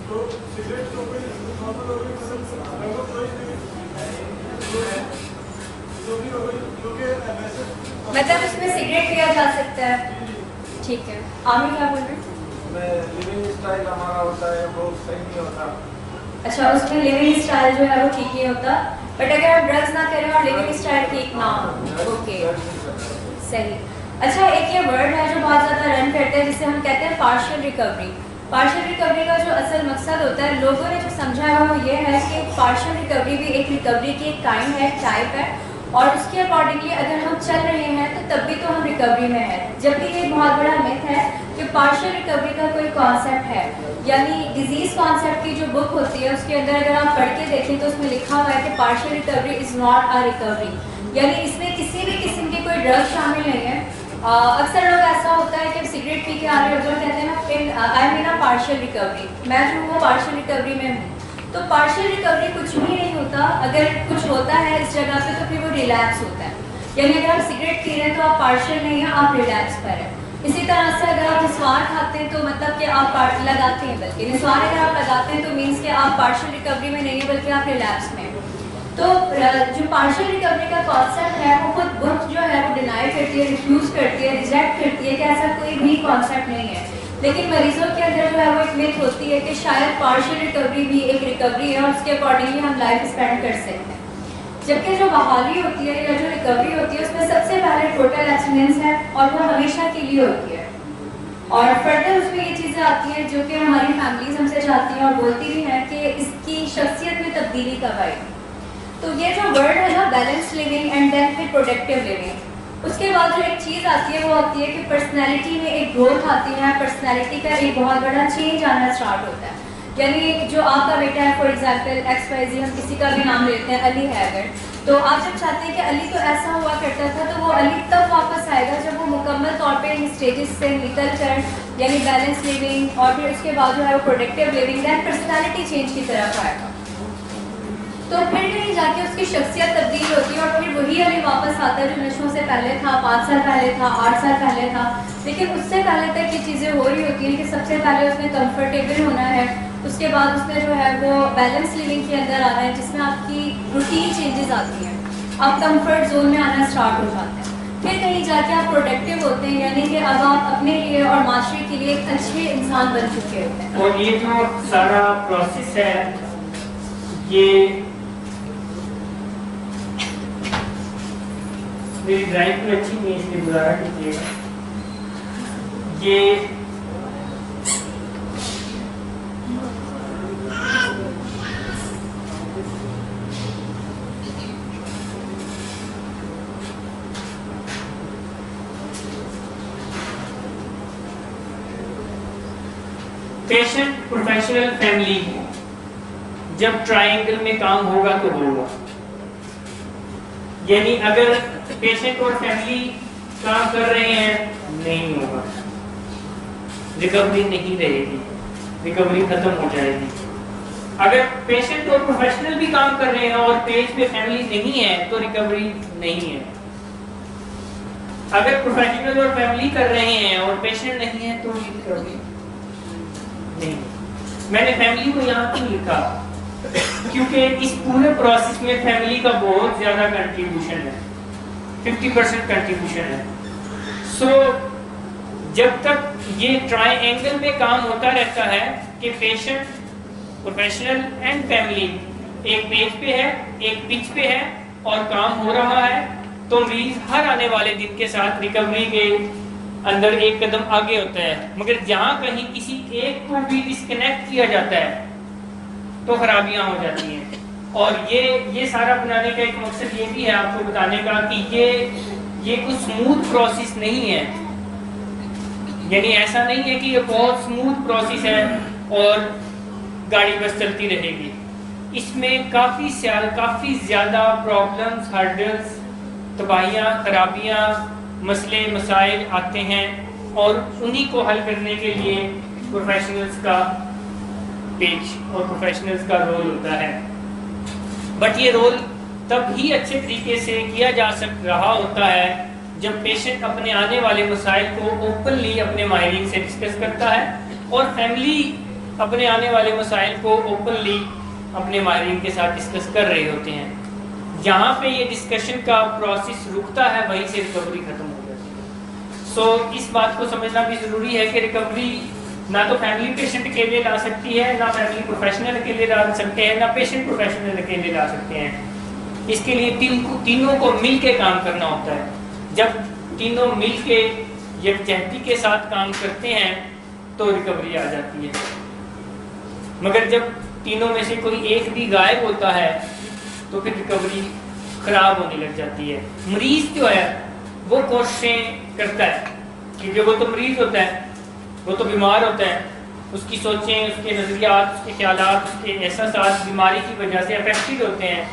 تو سگریٹ تو کوئی نارمل ہو گئی، مطلب اس میں سگریٹ پیا جا سکتا ہے. ٹھیک ہے. عامر کیا بول رہے ہیں؟ لیونگ اسٹائل ہمارا ہوتا ہے وہ صحیح نہیں ہوتا. اچھا، اس میں لیونگ اسٹائل جو ہے وہ ٹھیک نہیں ہوتا، بٹ اگر آپ ڈرگس نہ کریں اور لیونگ اسٹائل ٹھیک نہ ہو. اوکے، صحیح. اچھا، ایک یہ ورڈ ہے جو بہت زیادہ رن کرتا ہے جسے ہم کہتے ہیں پارشل ریکوری. پارشل ریکوری کا جو اصل مقصد ہوتا ہے، لوگوں نے جو سمجھا ہے وہ یہ ہے کہ پارشل ریکوری بھی ایک ریکوری کی ایک کائنڈ ہے، ٹائپ ہے، اور اس کے اکارڈنگلی اگر ہم چل رہے ہیں تو تب بھی تو ہم ریکوری میں ہیں. جبکہ یہ بہت بڑا میتھ ہے کہ پارشل ریکوری کا کوئی کانسیپٹ ہے. یعنی ڈیزیز کانسیپٹ کی جو بک ہوتی ہے اس کے اندر اگر آپ پڑھ کے دیکھیں تو اس میں لکھا ہوا ہے کہ partial recovery is not a recovery. یعنی اس میں کسی بھی قسم کی کوئی ڈرگ شامل نہیں ہے. اکثر لوگ ایسا ہوتا ہے کہ سگریٹ پی کے آ رہے ہوتے ہیں، کہتے ہیں نا I am in a partial recovery, میں جو ہوں وہ پارشل ریکوری میں ہوں. تو پارشل ریکوری کچھ بھی نہیں ہوتا. اگر کچھ ہوتا ہے اس جگہ پہ تو پھر وہ ریلیکس ہوتا ہے. یعنی اگر آپ سگریٹ پی رہے ہیں تو آپ پارشل نہیں ہیں، آپ ریلیکس پر ہیں. اسی طرح سے اگر آپ نسوار کھاتے ہیں تو مطلب کہ آپ لگاتے ہیں، بلکہ نسوار اگر آپ لگاتے ہیں تو مینس کہ آپ پارشل ریکوری میں نہیں ہیں بلکہ آپ ریلیکس میں ہیں. تو جو پارشل ریکوری کا کانسیپٹ ہے وہ خود بک جو ہے وہ ڈینائی کرتی ہے، ریفیوز کرتی ہے، ریجیکٹ کرتی ہے کہ ایسا کوئی بھی کانسیپٹ نہیں ہے. لیکن مریضوں کے اندر جو ہے وہ ایک میتھ ہوتی ہے کہ شاید پارشل ریکوری بھی ایک ریکوری ہے اور اس کے اکارڈنگلی ہم لائف اسپینڈ کر سکتے ہیں. جبکہ جو بحالی ہوتی ہے یا جو ریکوری ہوتی ہے اس میں سب سے پہلے ٹوٹل ایبسٹیننس ہے اور وہ ہمیشہ کے لیے ہوتی ہے. اور فردر اس میں یہ چیزیں آتی ہیں جو کہ ہماری فیملیز ہم سے چاہتی ہیں اور بولتی بھی ہیں کہ اس کی شخصیت میں تبدیلی کب آئے. تو یہ جو ورڈ ہے نا، بیلنس لیونگ اینڈ دین پھر پروڈکٹیو لیونگ، اس کے بعد جو ایک چیز آتی ہے وہ آتی ہے کہ پرسنالٹی میں ایک گروتھ آتی ہے، پرسنالٹی کا ایک بہت بڑا چینج آنا اسٹارٹ ہوتا ہے. یعنی جو آپ کا بیٹا ہے، for example X Y Z, ہم کسی کا بھی نام لیتے ہیں، علی ہے اگر، تو آپ جب چاہتے ہیں کہ علی تو ایسا ہوا کرتا تھا تو وہ علی تب واپس آئے گا جب وہ مکمل طور پہ ان اسٹیجز سے نکل کر یعنی بیلنس لیونگ اور پھر اس کے بعد جو ہے وہ پروڈکٹیو لیونگ دین پرسنالٹی چینج کی طرف آئے گا. تو پھر کہیں جا کے اس کی شخصیت تبدیل ہوتی ہے اور پھر وہی علی واپس آتا ہے جو نشوں سے پہلے تھا، 5 سال پہلے تھا، 8 سال پہلے تھا. لیکن اس سے پہلے تک یہ چیزیں ہو رہی ہوتی ہیں کہ سب سے پہلے اس میں کمفرٹیبل ہونا ہے، اس کے بعد اس میں جو ہے وہ بیلنس لیونگ کے اندر آنا ہے جس میں آپ کی روٹین چینجز آتی ہیں، آپ کمفرٹ زون میں آنا اسٹارٹ ہو جاتے ہیں. پھر کہیں جا کے آپ پروڈکٹیو ہوتے ہیں، یعنی کہ اب آپ اپنے لیے اور معاشرے کے لیے ایک اچھے انسان بن چکے ہوتے ہیں. اور یہ جو سارا پروسیس ہے یہ میری ڈرائنگ میں اچھی نہیں ہے، اس لیے گزارا کیجیے گا. یہ پیشنٹ پروفیشنل فیملی جب ٹرائنگل میں کام ہوگا تو ہوگا. یعنی اگر پیشنٹ اور فیملی کام کر رہے ہیں نہیں ہوگا، ریکوری نہیں رہے گی، ریکوری ختم ہو جائے گی. اگر پیشنٹ اور پروفیشنل بھی کام کر رہے ہیں اور پیج پہ فیملی نہیں ہے تو ریکوری نہیں ہے. اگر پروفیشنل اور فیملی کر رہے ہیں اور پیشنٹ نہیں ہے تو ریکوری نہیں. میں نے فیملی کو یہاں کیوں لکھا؟ کیونکہ اس پورے پروسیس میں فیملی کا بہت زیادہ کنٹریبیوشن ہے، 50% کنٹریبیوشن ہے. سو جب تک یہ ٹرائی اینگل میں کام ہوتا رہتا ہے کہ پیشنٹ پروفیشنل اینڈ فیملی ایک پیج پہ ہے، ایک پچ پہ ہے اور کام ہو رہا ہے، تو مریض ہر آنے والے دن کے ساتھ ریکوری کے اندر ایک قدم آگے ہوتا ہے. مگر جہاں کہیں کسی ایک کو بھی ڈسکنیکٹ کیا جاتا ہے تو خرابیاں ہو جاتی ہیں. اور یہ سارا بنانے کا ایک مقصد یہ بھی ہے آپ کو بتانے کا کہ یہ کوئی اسموتھ پروسیس نہیں ہے. یعنی ایسا نہیں ہے کہ یہ بہت اسموتھ پروسیس ہے اور گاڑی بس چلتی رہے گی. اس میں کافی زیادہ پرابلمز، ہرڈلز، تباہیاں، خرابیاں، مسئلے مسائل آتے ہیں اور انہی کو حل کرنے کے لیے پروفیشنلز کا پیج اور پروفیشنلز کا رول ہوتا ہے. بٹ یہ رول تب ہی اچھے طریقے سے کیا جا رہا ہوتا ہے جب پیشنٹ اپنے آنے والے مسائل کو اوپنلی اپنے ماہرین سے ڈسکس کرتا ہے اور فیملی اپنے آنے والے مسائل کو اوپنلی اپنے ماہرین کے ساتھ ڈسکس کر رہے ہوتے ہیں. جہاں پہ یہ ڈسکشن کا پروسیس رکتا ہے وہیں سے ریکوری ختم ہو جاتی ہے. سو اس بات کو سمجھنا بھی ضروری ہے کہ ریکوری نہ تو فیملی پیشنٹ کے لیے لا سکتی ہے، نہ فیملی پروفیشنل کے لیے لا سکتے ہیں، نہ پیشنٹ پروفیشنل کے لیے لا سکتے ہیں. اس کے لیے تینوں کو مل کے کام کرنا ہوتا ہے. جب تینوں مل کے یکجہتی کے ساتھ کام کرتے ہیں تو ریکوری آ جاتی ہے. مگر جب تینوں میں سے کوئی ایک بھی غائب ہوتا ہے تو پھر ریکوری خراب ہونے لگ جاتی ہے. مریض جو ہے وہ کوششیں کرتا ہے کیونکہ وہ تو مریض ہوتا ہے، وہ تو بیمار ہوتا ہے، اس کی سوچیں، اس کے نظریات، اس کے خیالات، اس کے احساسات بیماری کی وجہ سے افیکٹڈ ہوتے ہیں.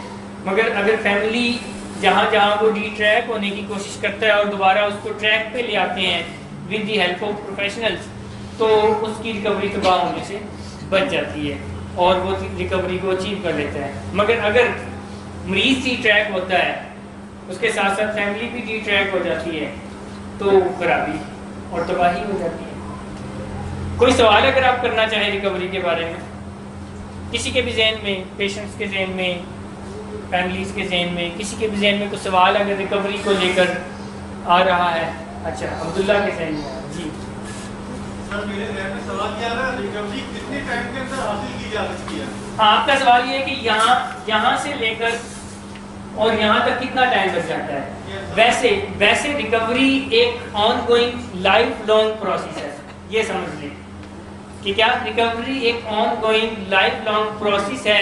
مگر اگر فیملی جہاں جہاں وہ ڈی ٹریک ہونے کی کوشش کرتا ہے اور دوبارہ اس کو ٹریک پہ لے آتے ہیں with the help of professionals تو اس کی ریکوری تباہ ہونے سے بچ جاتی ہے اور وہ ریکوری کو اچیو کر لیتا ہے. مگر اگر مریض ڈی ٹریک ہوتا ہے اس کے ساتھ ساتھ فیملی بھی ڈی ٹریک ہو جاتی ہے تو خرابی اور تباہی ہو جاتی ہے. کوئی سوال اگر آپ کرنا چاہیں ریکوری کے بارے میں، کسی کے بھی ذہن میں، پیشنٹس کے ذہن میں، فیملیز کے ذہن میں، کسی کے بھی ذہن میں کوئی سوال اگر ریکوری کو لے کر آ رہا ہے. اچھا عبداللہ کے ذہن میں جی سر میرے ذہن میں سوال یہ آ رہا ہے ریکوری کتنے ٹائم کے اندر حاصل کی جا سکتی ہے؟ آپ کا سوال یہ ہے کہ یہاں سے لے کر اور یہاں تک کتنا ٹائم لگ جاتا ہے. ویسے ریکوری ایک on going life long process ہے. یہ سمجھ لیں کہ کیا ریکوری ایک on going life long process ہے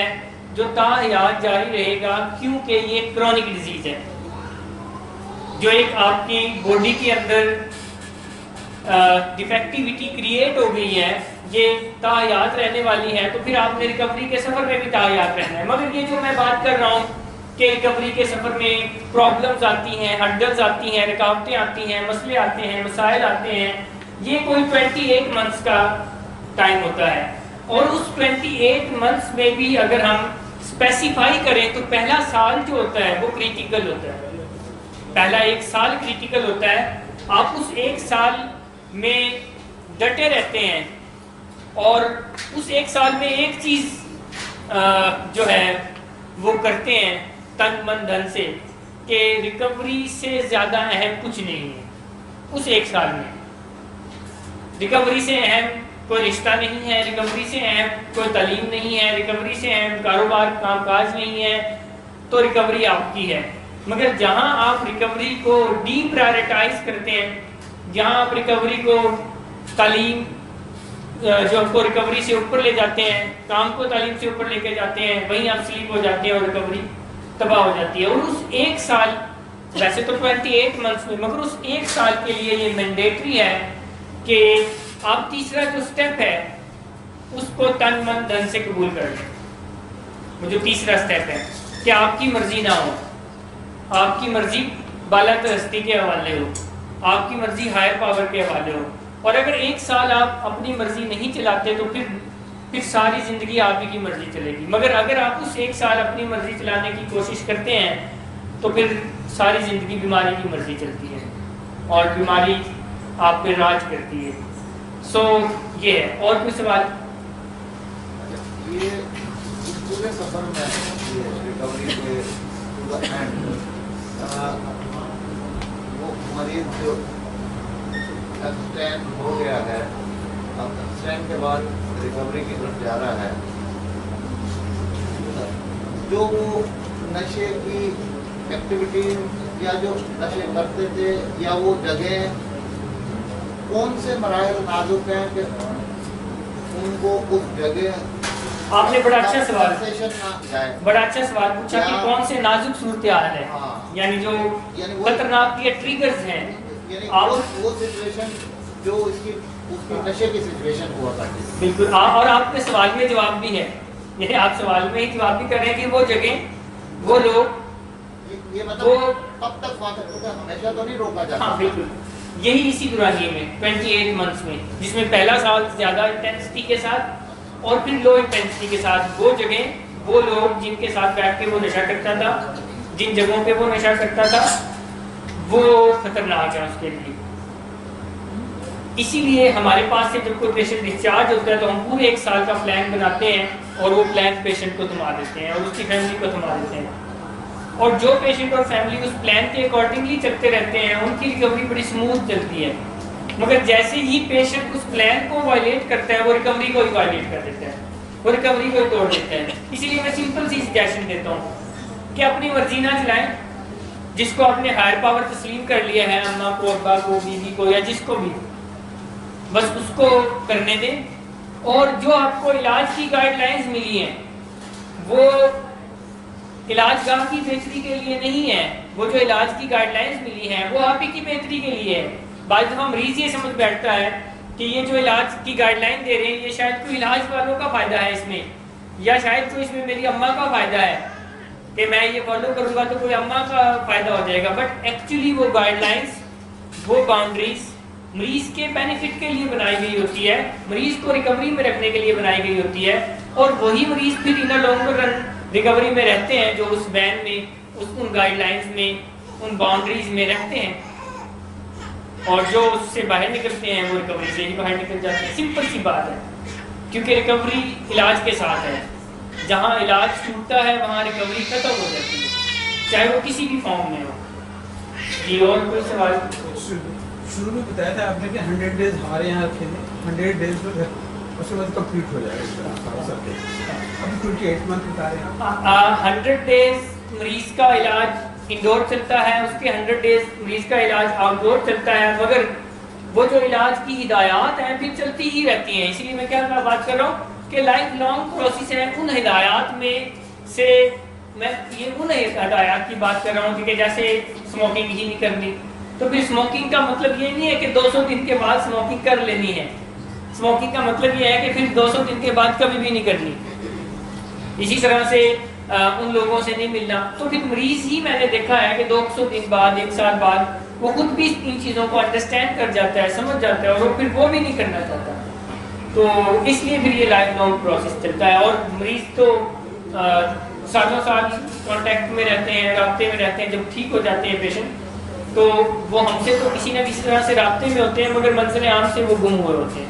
جو تا حیات جاری رہے گا، کیونکہ یہ کرونک ڈیزیز ہے جو ایک آپ کی باڈی کے اندر ڈیفیکٹیوٹی کریٹ ہو گئی ہے، یہ تا حیات رہنے والی ہے. تو پھر آپ نے ریکوری کے سفر میں بھی تا حیات رہنا ہے. مگر یہ جو میں بات کر رہا ہوں کہ ریکوری کے سفر میں پرابلمز آتی ہیں، ہرڈلز آتی ہیں، رکاوٹیں آتی ہیں، مسئلے آتے ہیں، مسائل آتے ہیں، یہ کوئی 28 منتھس کا ٹائم ہوتا ہے. اور اس 28 منتھس میں بھی اگر ہم اسپیسیفائی کریں تو پہلا سال جو ہوتا ہے وہ کریٹیکل ہوتا ہے. پہلا 1 سال کریٹیکل ہوتا ہے. آپ اس 1 سال میں ڈٹے رہتے ہیں اور اس 1 سال میں ایک چیز جو ہے وہ کرتے ہیں تن من دھن سے کہ ریکوری سے زیادہ اہم کچھ نہیں ہے. اس 1 سال میں ریکوری سے اہم کوئی رشتہ نہیں ہے، ریکوری سے اہم کوئی تعلیم نہیں ہے، ریکوری سے اہم کاروبار کام کاج نہیں ہے. تو ریکوری آپ کی ہے. مگر جہاں آپ ریکوری کو ڈی پرائرٹائز کرتے ہیں، جہاں آپ ریکوری کو تعلیم جو آپ کو ریکوری سے اوپر لے جاتے ہیں، کام کو تعلیم سے اوپر لے کے جاتے ہیں، وہیں آپ سلیپ ہو جاتے ہیں اور ریکوری تباہ ہو جاتی ہے. اور اس ایک سال، ویسے تو 28 منتھس میں، مگر اس ایک سال کے لیے یہ مینڈیٹری ہے کہ آپ تیسرا جو سٹیپ ہے اس کو تن من دھن سے قبول کر لیں. وہ جو تیسرا سٹیپ ہے کہ آپ کی مرضی نہ ہو، آپ کی مرضی بالا ہستی کے حوالے ہو، آپ کی مرضی ہائر پاور کے حوالے ہو. اور اگر ایک سال آپ اپنی مرضی نہیں چلاتے تو پھر ساری زندگی آپ ہی کی مرضی چلے گی. مگر اگر آپ اس ایک سال اپنی مرضی چلانے کی کوشش کرتے ہیں تو پھر ساری زندگی بیماری کی مرضی چلتی ہے اور بیماری آپ پہ راج کرتی ہے. سو یہ ہے. اور کوئی سوال؟ یہ پورے سفر میں ریکوری کے وہ مریض جو ایکسٹینڈ ہو گیا ہے، اب ایکسٹینڈ کے بعد ریکوری کی طرف جا رہا ہے، جو وہ نشے کی ایکٹیویٹی یا جو نشے کرتے تھے یا وہ جگہیں کون سے مراحل نازک ہیں کہ ان کو اس جگہ آپ نے بڑا اچھا سوال پوچھا کہ کون سے نازک صورتحال ہے، یعنی جو خطرناک یا ٹریگرز ہیں. وہ سچویشن جو اس کی نشے کی سچویشن ہوا کرتی ہے. بالکل. اور آپ کے سوال میں جواب بھی ہے، یعنی آپ سوال میں ہی جواب بھی کر رہے ہیں کہ وہ جگہ، وہ لوگ، یہ مطلب کب تک وہاں تک ہمیشہ تو نہیں روکا جاتا. ہاں بالکل. یہی اسی دورانیے میں 28 منتھس میں، جس میں پہلا سال زیادہ انٹینسٹی کے ساتھ اور پھر لو انٹینسٹی کے ساتھ، وہ جگہ، وہ لوگ جن کے ساتھ بیٹھ کے وہ نشہ کرتا تھا، جن جگہوں پہ وہ نشہ کرتا تھا، وہ خطرناک ہے اس کے لیے. اسی لیے ہمارے پاس سے جب کوئی پیشنٹ ڈسچارج ہوتا ہے تو ہم پورے ایک سال کا پلان بناتے ہیں اور وہ پلان پیشنٹ کو تھما دیتے ہیں اور اس کی فیملی کو تھما دیتے ہیں. اور جو پیشنٹ اور فیملی اس پلان کے اکارڈنگلی چلتے رہتے ہیں ان کی ریکوری بڑی سموتھ چلتی ہے. مگر جیسے ہی پیشنٹ اس پلان کو وائلیٹ کرتا ہے وہ ریکوری کو ہی وائلیٹ کر دیتا ہے، وہ ریکوری کو ہی توڑ دیتا ہے. اسی لیے میں سمپل سی سجیشن دیتا ہوں کہ اپنی مرضی نہ چلائیں. جس کو آپ نے ہائر پاور تسلیم کر لیا ہے، اماں کو، ابا کو، بیوی کو، یا جس کو بھی، بس اس کو کرنے دیں. اور جو آپ کو علاج کی گائیڈ لائنز ملی ہیں وہ علاج گاہ کی بہتری کے لیے نہیں ہے، وہ جو علاج کی گائیڈ لائنز ملی ہیں وہ آپ ہی کی بہتری کے لیے ہے. بعض دفعہ مریض یہ سمجھ بیٹھتا ہے کہ یہ جو علاج کی گائیڈ لائن دے رہے ہیں یہ شاید کوئی علاج والوں کا فائدہ ہے اس میں، یا شاید کوئی اس میں میری اماں کا فائدہ ہے کہ میں یہ فالو کروں گا تو کوئی اماں کا فائدہ ہو جائے گا. بٹ ایکچولی وہ گائیڈ لائنز، وہ باؤنڈریز مریض کے بینیفٹ کے لیے بنائی گئی ہوتی ہے، مریض کو ریکوری میں رکھنے کے لیے بنائی گئی ہوتی ہے. اور وہی مریض پھر ان لانگ رن ریکوری میں رہتے ہیں جو اس بین میں، ان گائیڈ لائنز میں، ان باؤنڈریز میں رہتے ہیں. اور جو اس سے باہر نکلتے ہیں وہ ریکوری سے ہی باہر نکل جاتے ہیں. سمپل سی بات ہے، کیونکہ ریکوری علاج کے ساتھ ہے. جہاں علاج ٹوٹتا ہے وہاں ریکوری ختم ہو جاتی ہے، چاہے وہ کسی بھی فارم میں ہو. جی اور کوئی سوال؟ شروع میں بتایا تھا آپ نے کہ 100 ڈیز ہمارے یہاں رکھے تھے، 100 ڈیز میں اس کے بعد کمپلیٹ ہو جائے گا. ابھی 28 منتھ بتا رہے ہیں. 100 ڈیز مریض کا علاج انڈور چلتا ہے، اس کے 100 ڈیز مریض کا علاج آؤٹ ڈور چلتا ہے. مگر وہ جو علاج کی ہدایات ہیں پھر چلتی ہی رہتی ہیں. اسی لیے میں کیا بات کر رہا ہوں کہ لائف لانگ پروسیس ہے. ان ہدایات میں سے میں یہ ان ہدایات کی بات کر رہا ہوں کہ جیسے اسموکنگ ہی نہیں کرنی، تو پھر اسموکنگ کا مطلب یہ نہیں ہے کہ 200 دن کے بعد اسموکنگ کر لینی ہے. اسموکنگ کا مطلب یہ ہے کہ پھر 200 دن کے بعد کبھی بھی نہیں کرنی. اسی طرح سے ان لوگوں سے نہیں ملنا. تو پھر مریض ہی میں نے دیکھا ہے کہ 200 دن بعد، 1 سال بعد وہ خود بھی ان چیزوں کو انڈرسٹینڈ کر جاتا ہے، سمجھ جاتا ہے، اور پھر وہ بھی نہیں کرنا چاہتا. تو اس لیے پھر یہ لائف لانگ پروسیس چلتا ہے. اور مریض تو سالوں سال کانٹیکٹ میں رہتے ہیں، رابطے میں رہتے ہیں. جب ٹھیک ہو جاتے ہیں پیشنٹ تو وہ ہم سے تو کسی نہ کسی طرح سے رابطے میں ہوتے ہیں، مگر منزل عام سے وہ گم ہوئے ہوتے ہیں.